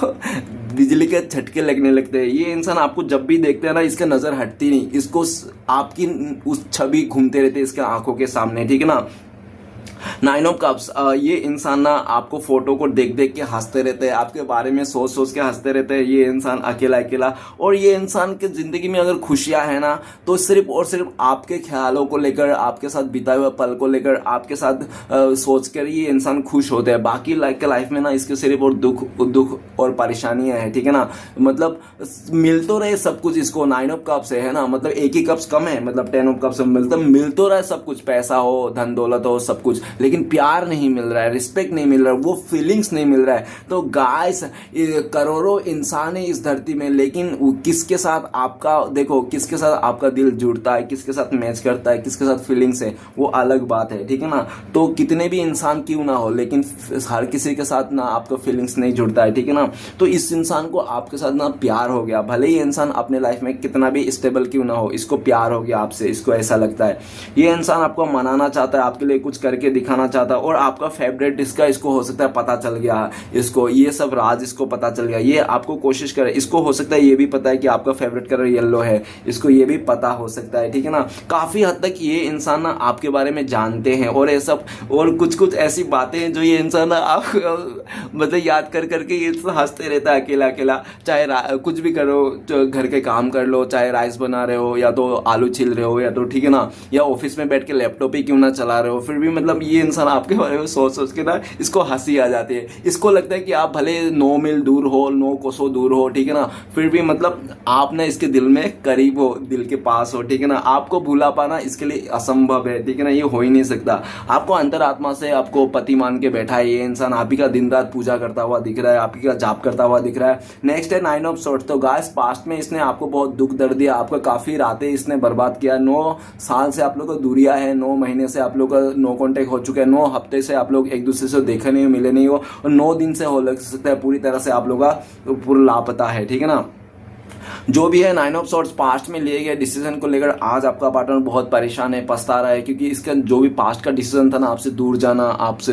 बिजली के झटके लगने लगते हैं। ये इंसान आपको जब भी देखते हैं ना इसका नजर हटती नहीं, इसको आपकी उस छवि घूमते रहते हैं इसके आंखों के सामने, ठीक है ना। 9 ऑफ कप्स, ये इंसान ना आपको फोटो को देख देख के हंसते रहते हैं, आपके बारे में सोच सोच के हंसते रहते हैं। ये इंसान अकेला अकेला, और ये इंसान के जिंदगी में अगर खुशियां है ना तो सिर्फ और सिर्फ आपके ख्यालों को लेकर, आपके साथ बिताए हुए पल को लेकर, आपके साथ सोच कर ये इंसान खुश होते हैं। बाकी लाइफ में ना इसके सिर्फ और दुख और परेशानियां हैं, ठीक है ना। मतलब मिल तो रहे सब कुछ इसको 9 ऑफ कप्स है ना, मतलब एक ही कप्स कम है, मतलब 10 ऑफ कप्स मिल तो रहा है सब कुछ, पैसा हो, धन दौलत हो, सब कुछ, लेकिन प्यार नहीं मिल रहा है, रिस्पेक्ट नहीं मिल रहा है, वो फीलिंग्स नहीं मिल रहा है। तो गाइस करोड़ों इंसान है इस धरती में, लेकिन किसके साथ आपका, देखो किसके साथ आपका दिल जुड़ता है, किसके साथ मैच करता है, किसके साथ फीलिंग्स है, वो अलग बात है, ठीक है ना। तो कितने भी इंसान क्यों ना हो, लेकिन हर किसी के साथ ना आपका फीलिंग्स नहीं जुड़ता है, ठीक है ना। तो इस इंसान को आपके साथ ना प्यार हो गया, भले ही इंसान अपने लाइफ में कितना भी स्टेबल क्यों ना हो, इसको प्यार हो गया आपसे, इसको ऐसा लगता है। ये इंसान आपको मनाना चाहता है, आपके लिए कुछ करके दिखाना चाहता है, और आपका फेवरेट डिश का इसको हो सकता है पता चल गया, इसको ये सब राज इसको पता चल गया। ये आपको कोशिश करे, इसको हो सकता है ये भी पता है कि आपका फेवरेट कलर येलो है, इसको ये भी पता हो सकता है, ठीक है ना। काफी हद तक ये इंसान ना आपके बारे में जानते हैं, और ये सब और कुछ कुछ ऐसी बातें हैं जो ये इंसान ना आप मतलब याद कर करके ये हंसते रहता है अकेला अकेला। चाहे कुछ भी करो, घर के काम कर लो, चाहे राइस बना रहे हो या तो आलू छील रहे हो, या तो ठीक है ना, या ऑफिस में बैठ के लैपटॉप ही क्यों ना चला रहे हो, फिर भी मतलब ये इंसान आपके बारे में सोच सोच के ना इसको हंसी आ जाती है। इसको लगता है कि आप भले 9 मील दूर हो, 9 कोसों दूर हो, ठीक है ना, फिर भी मतलब आप ना इसके दिल में करीब हो, दिल के पास हो, ठीक है ना। आपको भूला पाना इसके लिए असंभव है, ठीक है ना, ये हो ही नहीं सकता। आपको अंतरात्मा से आपको पति मान के बैठा है ये इंसान, आप ही का दिन रात पूजा करता हुआ दिख रहा है, आप ही का जाप करता हुआ दिख रहा है। नेक्स्ट है 9 ऑफ सोर्ड्स। तो गाइस पास्ट में इसने आपको बहुत दुख दर्द दिया, आपका काफी रातें इसने बर्बाद किया। 9 साल से आप लोग को दूरिया है, 9 महीने से आप लोग का नो कॉन्टेक्ट हो चुका है, 9 हफ्ते से आप लोग एक दूसरे से देखे नहीं हो, मिले नहीं हो, और 9 दिन से हो लग सकता है पूरी तरह से आप लोग का पूरा लापता है, ठीक है ना। जो भी है 9 ऑफ सॉर्ड्स पास्ट में लिए गए डिसीजन को लेकर आज आपका पार्टनर बहुत परेशान है, पछता रहा है, क्योंकि इसका जो भी पास्ट का डिसीजन था ना, आपसे दूर जाना, आपसे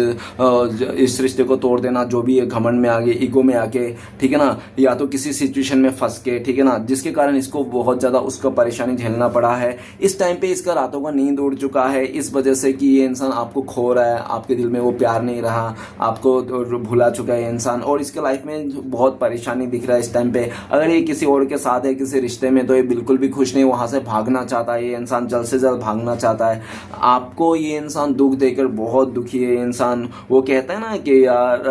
इस रिश्ते को तोड़ देना, जो भी है घमंड में आगे, ईगो में आके, ठीक है ना, या तो किसी सिचुएशन में फंस के, ठीक है ना, जिसके कारण इसको बहुत ज्यादा उसका परेशानी झेलना पड़ा है। इस टाइम पे इसका रातों का नींद उड़ चुका है इस वजह से कि ये इंसान आपको खो रहा है, आपके दिल में वो प्यार नहीं रहा, आपको भुला चुका है इंसान, और इसके लाइफ में बहुत परेशानी दिख रहा है इस टाइम पे। अगर ये किसी और के साथ है किसी रिश्ते में, तो ये बिल्कुल भी खुश नहीं, वहां से भागना चाहता है, ये इंसान जल्द से जल्द भागना चाहता है। आपको ये इंसान दुख देकर बहुत दुखी है इंसान। वो कहता है ना कि यार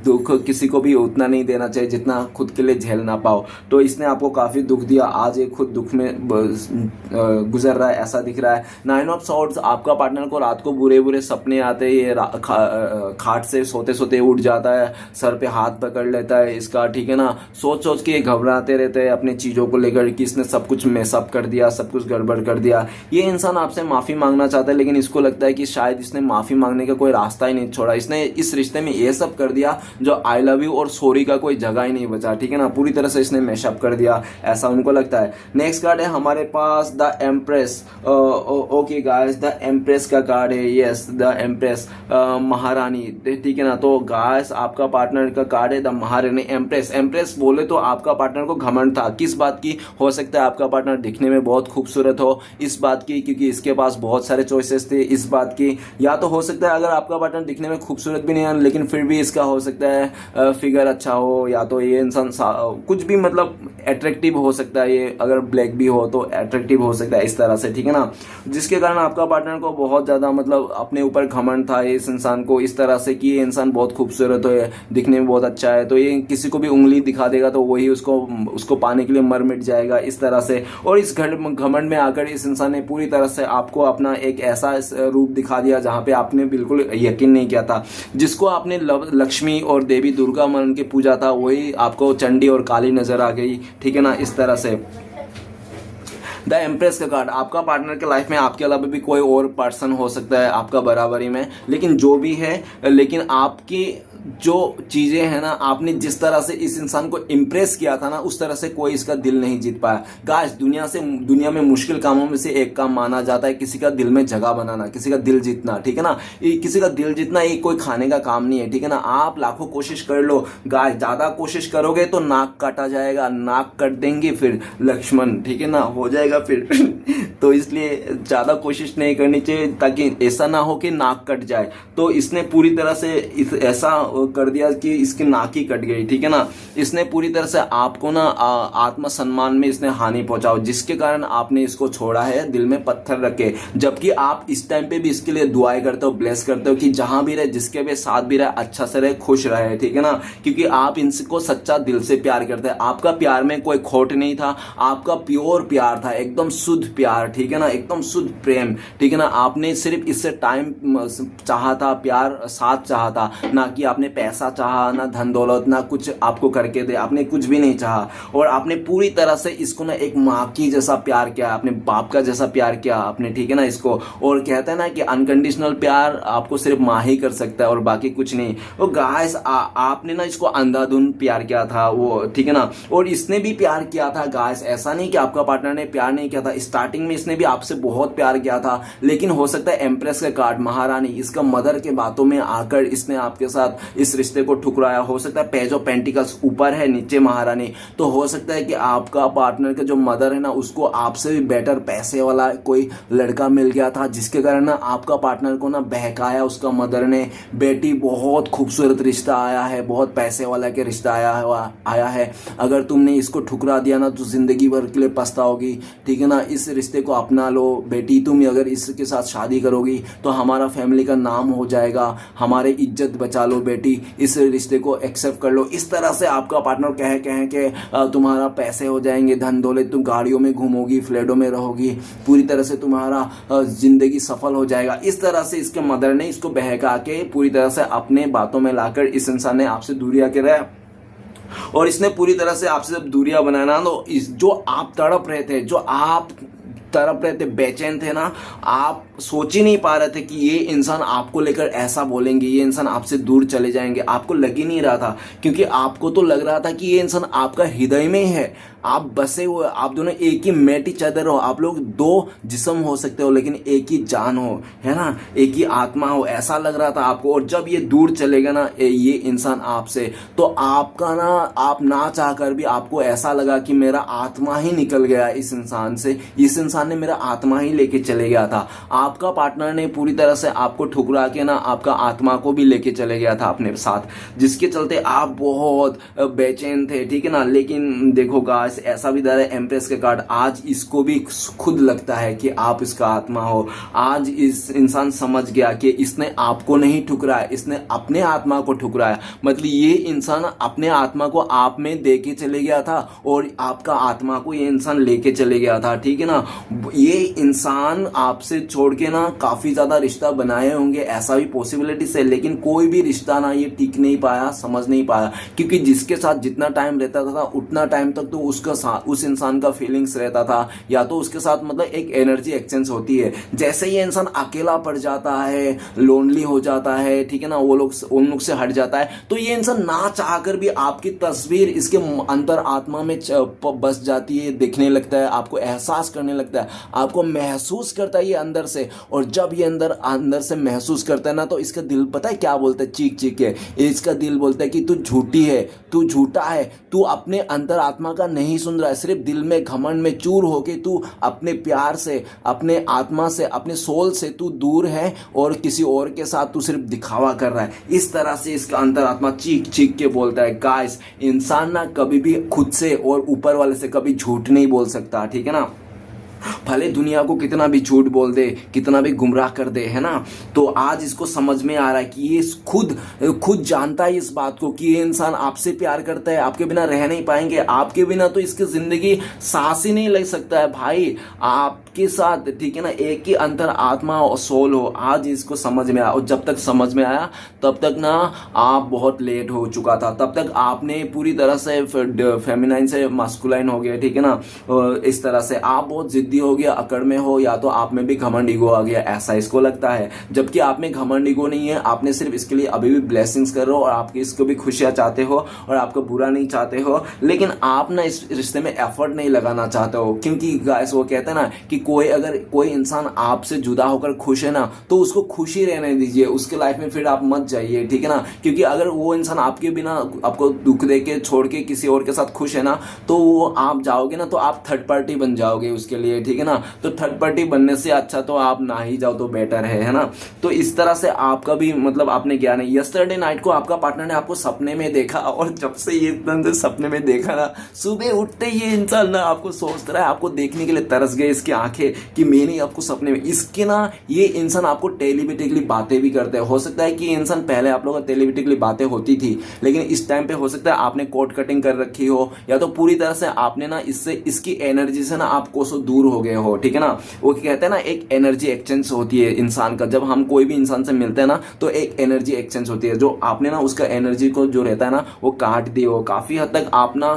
दुख किसी को भी उतना नहीं देना चाहिए जितना खुद के लिए झेल ना पाओ, तो इसने आपको काफी दुख दिया, आज ये खुद दुख में गुजर रहा है, ऐसा दिख रहा है। 9 ऑफ सॉर्ड्स, आपका पार्टनर को रात को बुरे बुरे सपने आते हैं, ये खाट से सोते सोते उठ जाता है, सर पे हाथ पकड़ लेता है इसका, ठीक है ना, सोच सोच के घबराते रहते हैं अपने चीजों को लेकर कि इसने सब कुछ मेसअप कर दिया, सब कुछ गड़बड़ कर दिया। ये इंसान आपसे माफी मांगना चाहता है, लेकिन इसको लगता है कि शायद इसने माफी मांगने का कोई रास्ता ही नहीं छोड़ा, इसने इस रिश्ते में ये सब कर दिया जो आई लव यू और सॉरी का कोई जगह ही नहीं बचा, ठीक है ना, पूरी तरह से इसने मैशअप कर दिया, ऐसा उनको लगता है। नेक्स्ट कार्ड है हमारे पास the empress. Okay guys, the empress का कार्ड है, यस द एम्प्रेस, महारानी, ठीक है ना। तो गाइस आपका पार्टनर का कार्ड है द महारानी एम्प्रेस। एम्प्रेस बोले तो आपका पार्टनर को घमंड था, किस बात की, हो सकता है आपका पार्टनर दिखने में बहुत खूबसूरत हो, इस बात की, क्योंकि इसके पास बहुत सारे चॉइसेस थे, इस बात की, या तो हो सकता है अगर आपका पार्टनर दिखने में खूबसूरत भी नहीं है लेकिन फिर भी इसका हो सकता है फिगर अच्छा हो, या तो ये इंसान कुछ भी, मतलब अट्रैक्टिव हो सकता है, ये अगर ब्लैक भी हो तो अट्रैक्टिव हो सकता है इस तरह से, ठीक है ना। जिसके कारण आपका पार्टनर को बहुत ज़्यादा मतलब अपने ऊपर घमंड था इस इंसान को इस तरह से कि ये इंसान बहुत खूबसूरत है, दिखने में बहुत अच्छा है, तो ये किसी को भी उंगली दिखा देगा तो वही उसको पाने के लिए मर मिट जाएगा इस तरह से। और इस घमंड में आकर इस इंसान ने पूरी तरह से आपको अपना एक ऐसा रूप दिखा दिया जहाँ पे आपने बिल्कुल यकीन नहीं किया था। जिसको आपने लक्ष्मी और देवी दुर्गा मान के पूजा था, वही आपको चंडी और काली नजर आ गई, ठीक है ना, इस तरह से। द एम्प्रेस का कार्ड, आपका पार्टनर के लाइफ में आपके अलावा भी कोई और पर्सन हो सकता है आपका बराबरी में, लेकिन जो भी है, लेकिन आपकी जो चीज़ें हैं ना, आपने जिस तरह से इस इंसान को इम्प्रेस किया था ना, उस तरह से कोई इसका दिल नहीं जीत पाया। गाइस, दुनिया में मुश्किल कामों में से एक काम माना जाता है किसी का दिल में जगह बनाना, किसी का दिल जीतना, ठीक है ना। किसी का दिल जीतना ये कोई खाने का काम नहीं है, ठीक है ना। आप लाखों कोशिश कर लो गाइस, ज़्यादा कोशिश करोगे तो नाक काटा जाएगा, नाक कट देंगे फिर लक्ष्मण, ठीक है ना, हो जाएगा फिर तो इसलिए ज़्यादा कोशिश नहीं करनी चाहिए ताकि ऐसा ना हो कि नाक कट जाए। तो इसने पूरी तरह से ऐसा कर दिया कि इसकी नाक ही कट गई, ठीक है ना। इसने पूरी तरह से आपको ना आत्मसम्मान में इसने हानि पहुंचाओ, जिसके कारण आपने इसको छोड़ा है दिल में पत्थर रखे। जबकि आप इस टाइम पे भी इसके लिए दुआएं करते हो, ब्लेस करते हो कि जहां भी रहे, जिसके भी साथ भी रहे, अच्छा से रहे, खुश रहे, ठीक है ना। क्योंकि आप इनको सच्चा दिल से प्यार करते हैं। आपका प्यार में कोई खोट नहीं था, आपका प्योर प्यार था, एकदम शुद्ध प्यार, ठीक है ना, एकदम शुद्ध प्रेम, ठीक है ना। आपने सिर्फ इससे टाइम चाहा था, प्यार साथ चाहा था, ना कि आपने पैसा चाहा, ना धन दौलत, ना कुछ आपको करके दे, आपने कुछ भी नहीं चाहा। और आपने पूरी तरह से इसको ना एक माँ की जैसा प्यार किया, आपने बाप का जैसा प्यार किया आपने, ठीक है ना इसको। और कहते हैं ना कि अनकंडीशनल प्यार आपको सिर्फ माँ ही कर सकता है और बाकी कुछ नहीं। वो गाइस, आपने ना इसको अंधाधुन प्यार किया था वो, ठीक है ना। और इसने भी प्यार किया था गाइस, ऐसा नहीं कि आपका पार्टनर ने प्यार नहीं किया था। स्टार्टिंग में इसने भी आपसे बहुत प्यार किया था, लेकिन हो सकता है एम्प्रेस का कार्ड, महारानी, इसका मदर के बातों में आकर इसने आपके साथ इस रिश्ते को ठुकराया। हो सकता है पेज ऑफ पेंटिकल्स ऊपर है, नीचे महारानी, तो हो सकता है कि आपका पार्टनर का जो मदर है ना, उसको आपसे भी बेटर पैसे वाला कोई लड़का मिल गया था, जिसके कारण ना आपका पार्टनर को ना बहकाया उसका मदर ने। बेटी, बहुत खूबसूरत रिश्ता आया है, बहुत पैसे वाला के रिश्ता आया है, अगर तुमने इसको ठुकरा दिया ना तो जिंदगी भर के लिए पछताओगी, ठीक है ना। इस रिश्ते को अपना लो बेटी, तुम अगर इसके साथ शादी करोगी तो हमारा फैमिली का नाम हो जाएगा, हमारे इज्जत बचा लो बेटी, इस रिश्ते को एक्सेप्ट कर लो। इस तरह से आपका पार्टनर कहे कि तुम्हारा पैसे हो जाएंगे, धन दौलत, तुम गाड़ियों में घूमोगी, फ्लैटों में रहोगी, पूरी तरह से तुम्हारा जिंदगी सफल हो जाएगा। इस तरह से इसके मदर ने इसको बहका के पूरी तरह से अपने बातों में लाकर इस इंसान ने आपसे दूरियां करे। और इसने पूरी तरह से आपसे जब दूरियां बनाना, तो जो आप तड़प रहे थे, जो आप तड़प रहे थे, बेचैन थे ना, आप सोच ही नहीं पा रहे थे कि ये इंसान आपको लेकर ऐसा बोलेंगे, ये इंसान आपसे दूर चले जाएंगे, आपको लग ही नहीं रहा था। क्योंकि आपको तो लग रहा था कि ये इंसान आपका हृदय में ही है, आप बसे हुए, आप दोनों एक ही मेटी चादर हो, आप लोग दो जिस्म हो सकते हो लेकिन एक ही जान हो, है ना, एक ही आत्मा हो, ऐसा लग रहा था आपको। और जब ये दूर चलेगा ना ये इंसान आपसे, तो आपका ना, आप ना चाह कर भी आपको ऐसा लगा कि मेरा आत्मा ही निकल गया इस इंसान से, इस इंसान ने मेरा आत्मा ही लेके चले गया था। आपका पार्टनर ने पूरी तरह से आपको ठुकरा के ना आपका आत्मा को भी लेके चले गया था अपने साथ, जिसके चलते आप बहुत बेचैन थे, ठीक है ना। लेकिन देखो गाइस, ऐसा भी दर है एम्प्रेस के कार्ड, आज इसको भी खुद लगता है कि आप इसका आत्मा हो। आज इस इंसान समझ गया कि इसने आपको नहीं ठुकराया, इसने अपने आत्मा को ठुकराया। मतलब ये इंसान अपने आत्मा को आप में दे के चले गया था और आपका आत्मा को ये इंसान लेके चले गया था, ठीक है ना। ये इंसान आपसे छोड़ के ना काफी ज्यादा रिश्ता बनाए होंगे, ऐसा भी पॉसिबिलिटी है, लेकिन कोई भी रिश्ता ना ये टिक नहीं पाया, समझ नहीं पाया। क्योंकि जिसके साथ जितना टाइम रहता था उतना टाइम तक तो उस इंसान का फीलिंग्स रहता था, या तो उसके साथ मतलब एक एनर्जी एक्सचेंज होती है। जैसे ये इंसान अकेला पड़ जाता है, लोनली हो जाता है, ठीक है ना, वो लोग उन लोग से हट जाता है, तो ये इंसान ना चाहकर भी आपकी तस्वीर इसके अंतर आत्मा में बस जाती है, दिखने लगता है, आपको एहसास करने लगता सकता है, आपको महसूस करता है ये अंदर से। और जब ये अंदर से महसूस करता है ना, तो इसका दिल पता है क्या बोलता है, चीख चीख के इसका दिल बोलता है कि तू झूठी है, तू झूठा है, तू अपने अंतर आत्मा का नहीं सुन रहा है, सिर्फ दिल में घमंड में चूर होके तू अपने प्यार से, अपने आत्मा से, अपने सोल से तू दूर है और किसी और के साथ तू सिर्फ दिखावा कर रहा है। इस तरह से इसका अंतर आत्मा चीख चीख के बोलता है। गाइस, इंसान ना कभी भी खुद से और ऊपर वाले से कभी झूठ नहीं बोल सकता, ठीक है ना। भले दुनिया को कितना भी झूठ बोल दे, कितना भी गुमराह कर दे, है ना, तो आज इसको समझ में आ रहा है कि ये खुद जानता है इस बात को कि ये इंसान आपसे प्यार करता है, आपके बिना रह नहीं पाएंगे, आपके बिना तो इसकी जिंदगी सांस ही नहीं लग सकता है भाई, आपके साथ, ठीक है ना, एक ही अंतर आत्मा और सोल हो। आज इसको समझ में आया, और जब तक समझ में आया तब तक ना आप बहुत लेट हो चुका था, तब तक आपने पूरी तरह से फेमिनाइन से मास्कुलाइन हो गया, ठीक है ना। इस तरह से आप बहुत जिद्दी हो गया, अकड़ में हो, या तो आप में भी घमंड ईगो आ गया, ऐसा इसको लगता है। जबकि आप में घमंड ईगो नहीं है, आपने सिर्फ इसके लिए अभी भी ब्लेसिंग्स कर रहे हो और आपके इसको भी खुशियां चाहते हो और आपको बुरा नहीं चाहते हो, लेकिन आप ना इस रिश्ते में एफर्ट नहीं लगाना चाहते हो। क्योंकि गाइस वो कहते हैं ना कि अगर कोई इंसान आपसे जुदा होकर खुश है ना, तो उसको खुशी रहने दीजिए, उसके लाइफ में फिर आप मत जाइए, ठीक है ना। क्योंकि अगर वो इंसान आपके बिना, आपको दुख दे के छोड़ के किसी और के साथ खुश है ना, तो वो आप जाओगे ना तो आप थर्ड पार्टी बन जाओगे उसके लिए, ठीक है ना। तो थर्ड पार्टी बनने से अच्छा तो आप ना ही जाओ तो बेटर है ना। तो इस तरह से आपका भी मतलब आपने ज्ञान है। यस्टरडे नाइट को आपका पार्टनर ने आपको सपने में देखा, और जब से ये एकदम सपने में देखा ना, सुबह उठते ये इंसान ना आपको सोच रहा है, आपको देखने के लिए तरस गए इसकी आंखें कि मैंने आपको सपने में, इसके ना ये इंसान आपको टेलीपैथिकली बातें भी करते हैं। हो सकता है कि ये इंसान पहले आप लोगों का टेलीपैथिकली बातें होती थी, लेकिन इस टाइम पे हो सकता है आपने कोड कटिंग कर रखी हो, या तो पूरी तरह से आपने ना इसकी एनर्जी से ना आप कोसों दूर हो गए हो, ठीक है ना। वो कहते हैं ना एक एनर्जी एक्सचेंज होती है इंसान का, जब हम कोई भी इंसान से मिलते हैं ना तो एक एनर्जी एक्सचेंज होती है, जो आपने ना उसका एनर्जी को जो रहता है ना वो काट दिए हो। काफी हद तक आप ना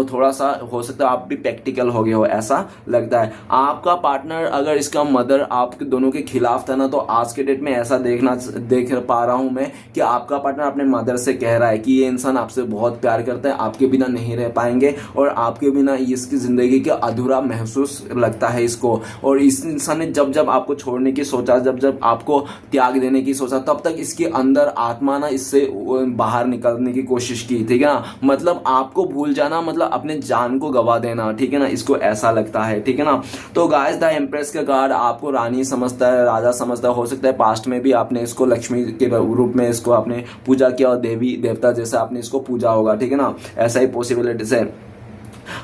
थोड़ा सा हो सकता है आप भी प्रैक्टिकल हो गए हो, ऐसा लगता है। आपका पार्टनर अगर इसका मदर आपके दोनों के खिलाफ था ना, तो आज के डेट में ऐसा देख पा रहा हूं मैं कि आपका पार्टनर अपने मदर से कह रहा है कि ये इंसान आपसे बहुत प्यार करता है, आपके बिना नहीं रह पाएंगे, और आपके बिना इसकी जिंदगी के अधूरा महसूस लगता है इसको। और इस इंसान ने जब जब आपको छोड़ने की सोचा, जब जब आपको त्याग देने की सोचा, तब तक इसके अंदर आत्मा ना इससे बाहर निकलने की कोशिश की, ठीक है ना। मतलब आपको भूल जाना मतलब अपने जान को गवा देना, ठीक है ना, इसको ऐसा लगता है, ठीक है ना। तो गाइस, द एम्प्रेस का कार्ड आपको रानी समझता है, राजा समझता है। हो सकता है पास्ट में भी आपने इसको लक्ष्मी के रूप में इसको आपने पूजा किया और देवी देवता जैसा आपने इसको पूजा होगा, ठीक है ना, ऐसा ही पॉसिबिलिटीज है।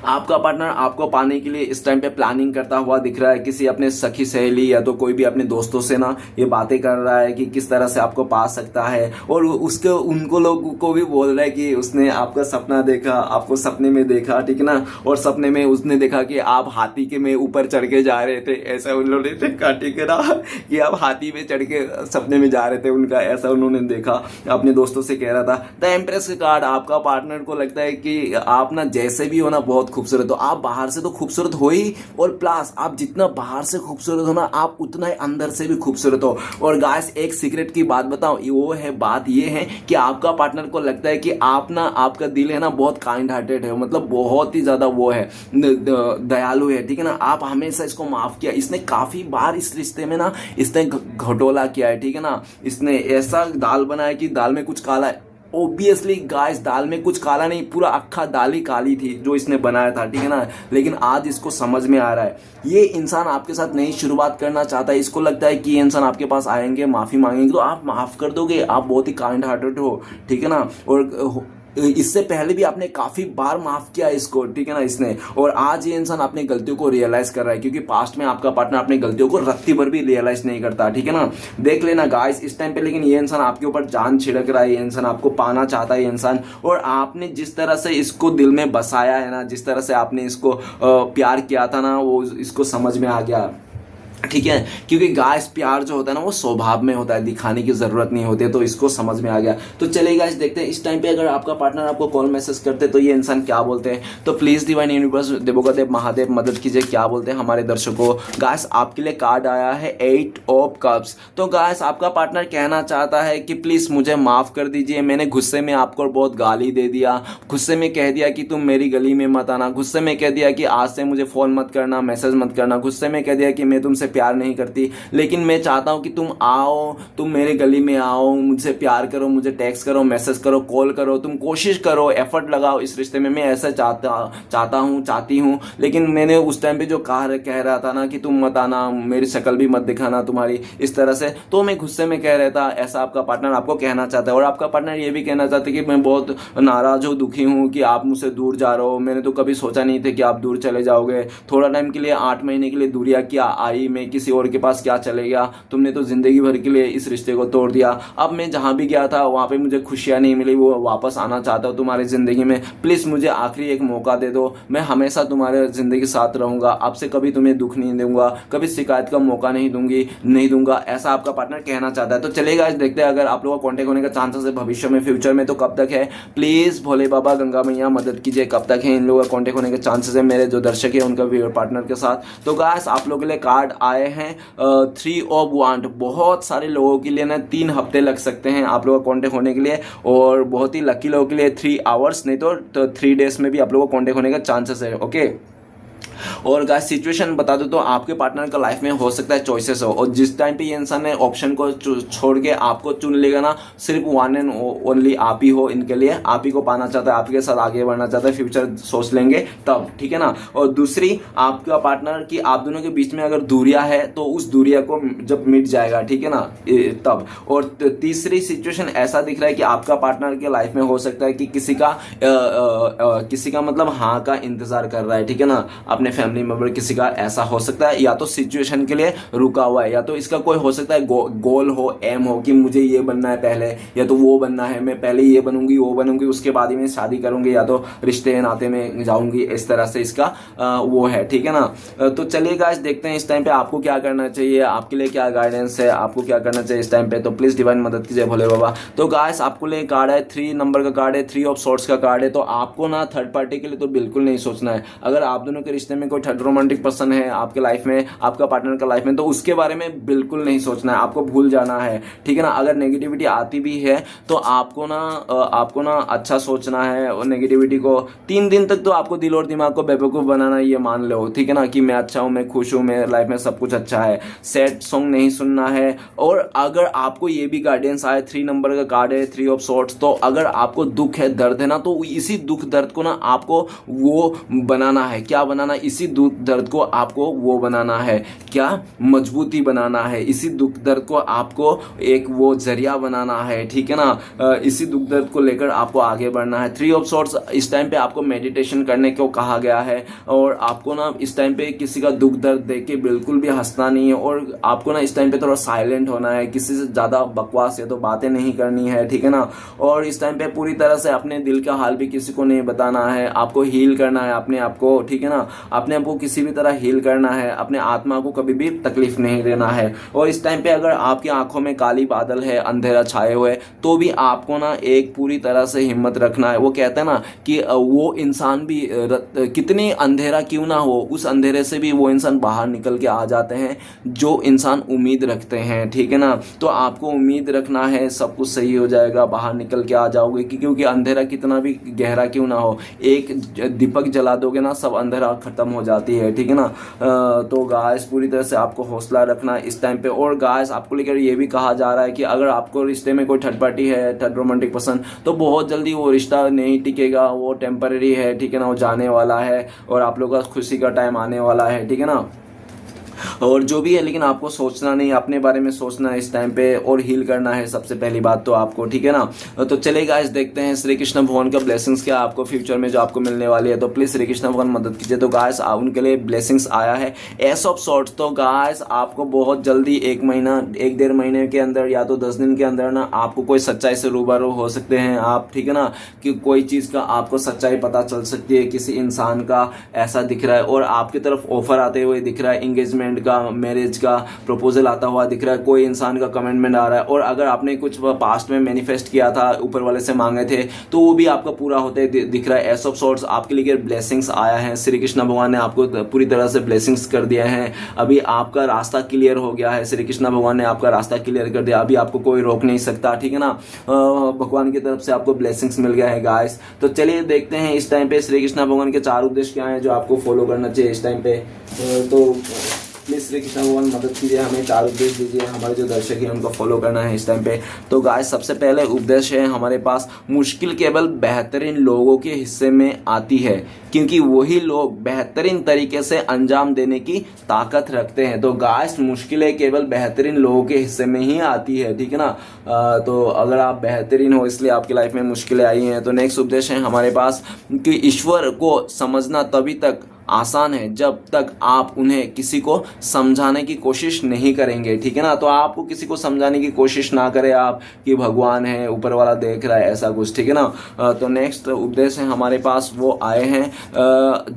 आपका पार्टनर आपको पाने के लिए इस टाइम पे प्लानिंग करता हुआ दिख रहा है, किसी अपने सखी सहेली या तो कोई भी अपने दोस्तों से ना ये बातें कर रहा है कि किस तरह से आपको पा सकता है, और उसके उनको लोगों को भी बोल रहा है कि उसने आपका सपना देखा, आपको सपने में देखा, ठीक है ना, और सपने में उसने देखा कि आप हाथी के में ऊपर चढ़ के जा रहे थे, ऐसा उन लोगों ने काटी के ना कि आप हाथी में चढ़ के सपने में जा रहे थे उनका, ऐसा उन्होंने देखा, अपने दोस्तों से कह रहा था। द एम्प्रेस कार्ड आपका पार्टनर को लगता है कि आप ना जैसे भी हो ना बहुत खूबसूरत हो, आप बाहर से तो खूबसूरत हो ही, और प्लस आप जितना बाहर से खूबसूरत हो ना, आप उतना ही अंदर से भी खूबसूरत हो। और गाइस, एक सीक्रेट की बात बताओ, वो है बात ये है कि आपका पार्टनर को लगता है कि आप ना, आपका दिल है ना बहुत काइंड हार्टेड है, मतलब बहुत ही ज्यादा वो है दयालु है, ठीक है ना। आप हमेशा इसको माफ किया, इसने काफी बार इस रिश्ते में ना इसने घटोला किया है, ठीक है ना। इसने ऐसा दाल बनाया कि दाल में कुछ काला है, ऑब्वियसली गाइस दाल में कुछ काला नहीं, पूरा अक्खा दाल ही काली थी जो इसने बनाया था, ठीक है ना। लेकिन आज इसको समझ में आ रहा है, ये इंसान आपके साथ नई शुरुआत करना चाहता है। इसको लगता है कि ये इंसान आपके पास आएंगे, माफी मांगेंगे तो आप माफ कर दोगे, आप बहुत ही काइंड हार्टेड हो, ठीक है ना। और इससे पहले भी आपने काफी बार माफ किया इसको, ठीक है ना, इसने। और आज ये इंसान अपनी गलतियों को रियलाइज कर रहा है, क्योंकि पास्ट में आपका पार्टनर अपनी गलतियों को रत्ती भर भी रियलाइज नहीं करता, ठीक है ना। देख लेना गाइस इस टाइम पे, लेकिन ये इंसान आपके ऊपर जान छिड़क रहा है, ये इंसान आपको पाना चाहता है, ये इंसान। और आपने जिस तरह से इसको दिल में बसाया है ना, जिस तरह से आपने इसको प्यार किया था ना, वो इसको समझ में आ गया। ठीक है, क्योंकि गाइस प्यार जो होता है ना वो स्वभाव में होता है, दिखाने की जरूरत नहीं होती है। तो इसको समझ में आ गया। तो चलिए गाइस देखते हैं इस टाइम पे अगर आपका पार्टनर आपको कॉल मैसेज करते तो ये इंसान क्या बोलते हैं। तो प्लीज डिवाइन यूनिवर्स देवोगादेव महादेव मदद कीजिए, क्या बोलते हैं हमारे दर्शकों। गाइस आपके लिए कार्ड आया है 8 ऑफ कप्स। तो गाइस आपका पार्टनर कहना चाहता है कि प्लीज मुझे माफ कर दीजिए, मैंने गुस्से में आपको बहुत गाली दे दिया, गुस्से में कह दिया कि तुम मेरी गली में मत आना, गुस्से में कह दिया कि आज से मुझे फोन मत करना, मैसेज मत करना, गुस्से में कह दिया कि मैं तुमसे प्यार नहीं करती, लेकिन मैं चाहता हूं कि तुम आओ, तुम मेरे गली में आओ, मुझसे प्यार करो, मुझे टेक्स्ट करो, मैसेज करो, कॉल करो, तुम कोशिश करो, एफर्ट लगाओ इस रिश्ते में। मैं ऐसा चाहती हूं। लेकिन मैंने उस टाइम पे जो कह रहा था ना कि तुम मत आना, मेरी शक्ल भी मत दिखाना तुम्हारी, इस तरह से, तो मैं गुस्से में कह रहा था। ऐसा आपका पार्टनर आपको कहना चाहता है। और आपका पार्टनर ये भी कहना चाहता है कि मैं बहुत नाराज हूँ, दुखी हूँ कि आप मुझसे दूर जा रहे हो, मैंने तो कभी सोचा नहीं था कि आप दूर चले जाओगे। थोड़ा टाइम के लिए 8 महीने के लिए दूरियां क्या आई, मैं किसी और के पास क्या चले गया, तुमने तो जिंदगी भर के लिए इस रिश्ते को तोड़ दिया। अब मैं जहां भी गया था वहां पे मुझे खुशियां नहीं मिली, वो वापस आना चाहता हूं तुम्हारी जिंदगी में। प्लीज मुझे आखिरी एक मौका दे दो, मैं हमेशा तुम्हारे जिंदगी साथ रहूंगा, आपसे कभी तुम्हें दुख नहीं दूंगा, कभी शिकायत का मौका नहीं दूंगा। ऐसा आपका पार्टनर कहना चाहता है। तो चलेगा आज देखते हैं अगर आप लोगों का कॉन्टेक्ट होने का चांसेस है भविष्य में, फ्यूचर में, तो कब तक है। प्लीज भोले बाबा गंगा मैया मदद कीजिए, कब तक है इन लोगों का कॉन्टेक्ट होने के चांसेस है मेरे जो दर्शक है उनका पार्टनर के साथ। तो गाइस आप लोगों के लिए कार्ड आए हैं 3 ऑफ वांड। बहुत सारे लोगों के लिए ना 3 हफ्ते लग सकते हैं आप लोगों का कॉन्टेक्ट होने के लिए, और बहुत ही लकी लोगों के लिए 3 आवर्स, नहीं तो 3 डेज में भी आप लोगों को कॉन्टेक्ट होने का चांसेस है। ओके, और गाइस सिचुएशन बता दो तो आपके पार्टनर का लाइफ में हो सकता है चॉइसेस हो, और जिस टाइम पे ये इंसान ने ऑप्शन को छोड़ के आपको चुन लेगा ना, सिर्फ वन एंड ओनली आप ही हो इनके लिए, आप ही को पाना चाहता है, आपके साथ आगे बढ़ना चाहता है, फ्यूचर सोच लेंगे तब, ठीक है ना। और दूसरी आपका पार्टनर की आप दोनों के बीच में अगर दूरिया है तो उस दूरिया को जब मिट जाएगा, ठीक है ना, तब। और तीसरी सिचुएशन ऐसा दिख रहा है कि आपका पार्टनर के लाइफ में हो सकता है कि किसी का मतलब हाँ का इंतजार कर रहा है, ठीक है ना, अपने फैमिली मेंबर किसी का, ऐसा हो सकता है। या तो सिचुएशन के लिए रुका हुआ है, या तो इसका कोई हो सकता है गोल हो, एम हो कि मुझे ये बनना है पहले, या तो वो बनना है, मैं पहले ये बनूंगी वो बनूंगी, उसके बाद ही मैं शादी करूंगी, या तो रिश्ते नाते में जाऊंगी, इस तरह से इसका वो है, ठीक है ना। तो चलिए गाइस देखते हैं इस टाइम पे आपको क्या करना चाहिए, आपके लिए क्या गाइडेंस है, आपको क्या करना चाहिए इस टाइम पे। तो प्लीज डिवाइन मदद कीजिए भोले बाबा। तो गाइस आपको लिए कार्ड है 3 नंबर का कार्ड है, 3 ऑफ सॉर्ड्स का कार्ड है। तो आपको ना थर्ड पार्टी के लिए तो बिल्कुल नहीं सोचना है। अगर आप दोनों के रिश्ते में कोई थर्ड रोमांटिक पर्सन है आपके लाइफ में, आपका पार्टनर का लाइफ में, तो उसके बारे में बिल्कुल नहीं सोचना है, आपको भूल जाना है, ठीक है ना। अगर नेगेटिविटी आती भी है तो आपको ना अच्छा सोचना है, और नेगेटिविटी को 3 दिन तक तो आपको दिल और दिमाग को बेवकूफ बनाना, ये मान लो, ठीक है ना, कि मैं अच्छा हूं, मैं खुश हूं, मेरे लाइफ में सब कुछ अच्छा है। सैड सॉन्ग नहीं सुनना है। और अगर आपको ये भी गाइडेंस आए, 3 नंबर का कार्ड है, 3 ऑफ सॉर्ड्स, तो अगर आपको दुख है, दर्द है ना, तो इसी दुख दर्द को ना आपको वो बनाना है, क्या बनाना, इसी दुख दर्द को आपको वो बनाना है, क्या, मजबूती बनाना है। इसी दुख दर्द को आपको एक वो जरिया बनाना है, ठीक है ना। इसी दुख दर्द को लेकर आपको आगे बढ़ना है। 3 ऑफ सॉर्ड्स इस टाइम पे आपको मेडिटेशन करने को कहा गया है, और आपको ना इस टाइम पे किसी का दुख दर्द देख के बिल्कुल भी हंसना नहीं है, और आपको ना इस टाइम पे थोड़ा साइलेंट होना है, किसी से ज्यादा बकवास या तो बातें नहीं करनी है, ठीक है ना। और इस टाइम पे पूरी तरह से अपने दिल का हाल भी किसी को नहीं बताना है, आपको हील करना है अपने आप को, ठीक है ना, अपने आप को किसी भी तरह हील करना है, अपने आत्मा को कभी भी तकलीफ नहीं देना है। और इस टाइम पे अगर आपकी आंखों में काली बादल है, अंधेरा छाए हुए, तो भी आपको ना एक पूरी तरह से हिम्मत रखना है। वो कहते हैं ना कि वो इंसान भी कितनी अंधेरा क्यों ना हो, उस अंधेरे से भी वो इंसान बाहर निकल के आ जाते हैं जो इंसान उम्मीद रखते हैं, ठीक है ना। तो आपको उम्मीद रखना है, सब कुछ सही हो जाएगा, बाहर निकल के आ जाओगे, क्योंकि अंधेरा कितना भी गहरा क्यों ना हो, एक दीपक जला दोगे ना, सब अंधेरा खत्म हो जाती है, ठीक है ना। तो गाइस पूरी तरह से आपको हौसला रखना इस टाइम पे। और गाइस आपको लेकर ये भी कहा जा रहा है कि अगर आपको रिश्ते में कोई थर्ड पार्टी है, थर्ड रोमांटिक पर्सन, तो बहुत जल्दी वो रिश्ता नहीं टिकेगा, वो टेम्पररी है, ठीक है ना, वो जाने वाला है, और आप लोगों का खुशी का टाइम आने वाला है, ठीक है ना। और जो भी है, लेकिन आपको सोचना नहीं, अपने बारे में सोचना है इस टाइम पे, और हील करना है सबसे पहली बात तो आपको, ठीक है ना। तो चलिए गाइस देखते हैं श्री कृष्ण भगवान का ब्लेसिंग्स क्या आपको फ्यूचर में जो आपको मिलने वाली है। तो प्लीज श्री कृष्ण भगवान मदद कीजिए। तो गाइस उनके लिए ब्लेसिंग्स आया है एस ऑफ सॉर्ड्स। तो गाइस आपको बहुत जल्दी 1 महीना 1-1.5 महीने के अंदर, या तो 10 दिन के अंदर ना, आपको कोई सच्चाई से रूबरू हो सकते हैं आप, ठीक है ना, कि कोई चीज का आपको सच्चाई पता चल सकती है, किसी इंसान का ऐसा दिख रहा है, और आपकी तरफ ऑफर आते हुए दिख रहा है, एंगेजमेंट कमिटमेंट का, मैरिज का प्रपोजल आता हुआ दिख रहा है, कोई इंसान का कमिटमेंट आ रहा है। और अगर आपने कुछ पास्ट में मैनिफेस्ट किया था, ऊपर वाले से मांगे थे, तो वो भी आपका पूरा होते दिख रहा है। एस ऑफ सॉर्ड्स आपके लिए ब्लेसिंग्स आया है, श्री कृष्ण भगवान ने आपको पूरी तरह से ब्लेसिंग्स कर दिया है। अभी आपका रास्ता क्लियर हो गया है, श्री कृष्ण भगवान ने आपका रास्ता क्लियर कर दिया, अभी आपको कोई रोक नहीं सकता, ठीक है ना। भगवान की तरफ से आपको ब्लेसिंग्स मिल गया है गाइस। तो चलिए देखते हैं इस टाइम पे श्री कृष्ण भगवान के 4 उद्देश्य क्या हैं जो आपको फॉलो करना चाहिए इस टाइम पे। तो प्लीज श्री कृष्ण भगवान मदद कीजिए, हमें 4 उद्देश्य दीजिए, हमारे जो दर्शक हैं उनको फॉलो करना है इस टाइम पे। तो गाइस सबसे पहले उद्देश्य है हमारे पास, मुश्किल केवल बेहतरीन लोगों के हिस्से में आती है क्योंकि वही लोग बेहतरीन तरीके से अंजाम देने की ताकत रखते हैं। तो गाइस मुश्किलें केवल बेहतरीन लोगों के हिस्से में ही आती है, ठीक है ना। तो अगर आप बेहतरीन हो इसलिए आपकी लाइफ में मुश्किलें आई हैं। तो नेक्स्ट उद्देश्य है हमारे पास कि ईश्वर को समझना तभी तक आसान है जब तक आप उन्हें किसी को समझाने की कोशिश नहीं करेंगे, ठीक है ना। तो आपको किसी को समझाने की कोशिश ना करें आप कि भगवान है, ऊपर वाला देख रहा है, ऐसा कुछ, ठीक है ना। तो नेक्स्ट उद्देश्य है हमारे पास वो आए हैं,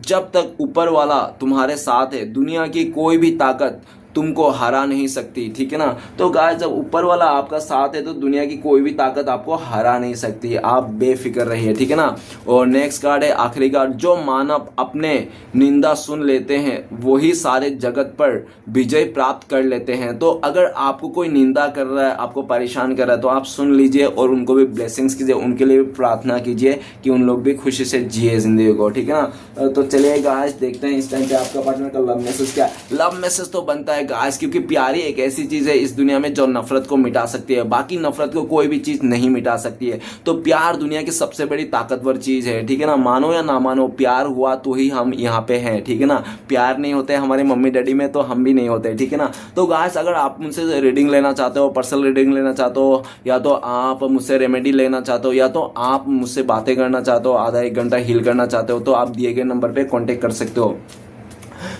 जब तक ऊपर वाला तुम्हारे साथ है दुनिया की कोई भी ताकत तुमको हरा नहीं सकती, ठीक है ना। तो गाइस जब ऊपर वाला आपका साथ है तो दुनिया की कोई भी ताकत आपको हरा नहीं सकती, आप बेफिक्र रहिए, ठीक है ना। और नेक्स्ट कार्ड है आखिरी कार्ड, जो मानव अपने निंदा सुन लेते हैं वही सारे जगत पर विजय प्राप्त कर लेते हैं। तो अगर आपको कोई निंदा कर रहा है, आपको परेशान कर रहा है, तो आप सुन लीजिए और उनको भी ब्लेसिंग्स कीजिए, उनके लिए भी प्रार्थना कीजिए कि उन लोग भी खुशी से जिए जिंदगी को, ठीक है ना। तो चलिए गाइस देखते हैं इस टाइम पे आपका पार्टनर का लव मैसेज क्या है। लव मैसेज तो बनता है गाइस क्योंकि प्यार ही एक ऐसी चीज है इस दुनिया में जो नफरत को मिटा सकती है, बाकी नफरत को कोई भी चीज नहीं मिटा सकती है। तो प्यार दुनिया की सबसे बड़ी ताकतवर चीज है, ठीक है ना। मानो या ना मानो, प्यार हुआ तो ही हम यहाँ पे हैं, ठीक है ना। प्यार नहीं होते हमारे मम्मी डैडी में तो हम भी नहीं होते, ठीक है ना। तो गाइस अगर आप मुझसे रीडिंग लेना चाहते हो, पर्सनल रीडिंग लेना चाहते हो, या तो आप मुझसे रेमेडी लेना चाहते हो, या तो आप मुझसे बातें करना चाहते हो, आधा 1 घंटा हील करना चाहते हो, तो आप दिए गए नंबर पे कांटेक्ट कर सकते हो।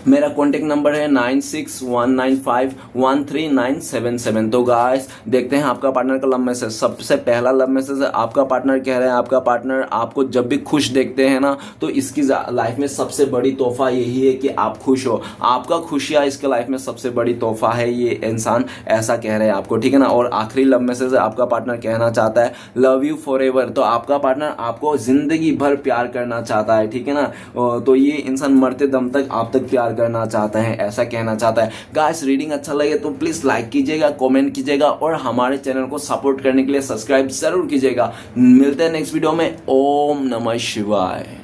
मेरा कॉन्टेक्ट नंबर है 9619513977। तो गाइस देखते हैं आपका पार्टनर का लव मैसेज। सबसे पहला लव मैसेज है, आपका पार्टनर कह रहे हैं, आपका पार्टनर आपको जब भी खुश देखते हैं ना तो इसकी लाइफ में सबसे बड़ी तोहफा यही है कि आप खुश हो। आपका खुशियाँ इसके लाइफ में सबसे बड़ी तोहफा है, ये इंसान ऐसा कह रहे हैं आपको, ठीक है ना। और आखिरी लव मैसेज है, आपका पार्टनर कहना चाहता है लव यू फॉर एवर। तो आपका पार्टनर आपको जिंदगी भर प्यार करना चाहता है, ठीक है ना। तो ये इंसान मरते दम तक आप तक प्यार करना चाहता है, ऐसा कहना चाहता है। गाइस रीडिंग अच्छा लगे तो प्लीज लाइक कीजिएगा, कमेंट कीजिएगा और हमारे चैनल को सपोर्ट करने के लिए सब्सक्राइब जरूर कीजिएगा। मिलते हैं नेक्स्ट वीडियो में। ओम नमः शिवाय।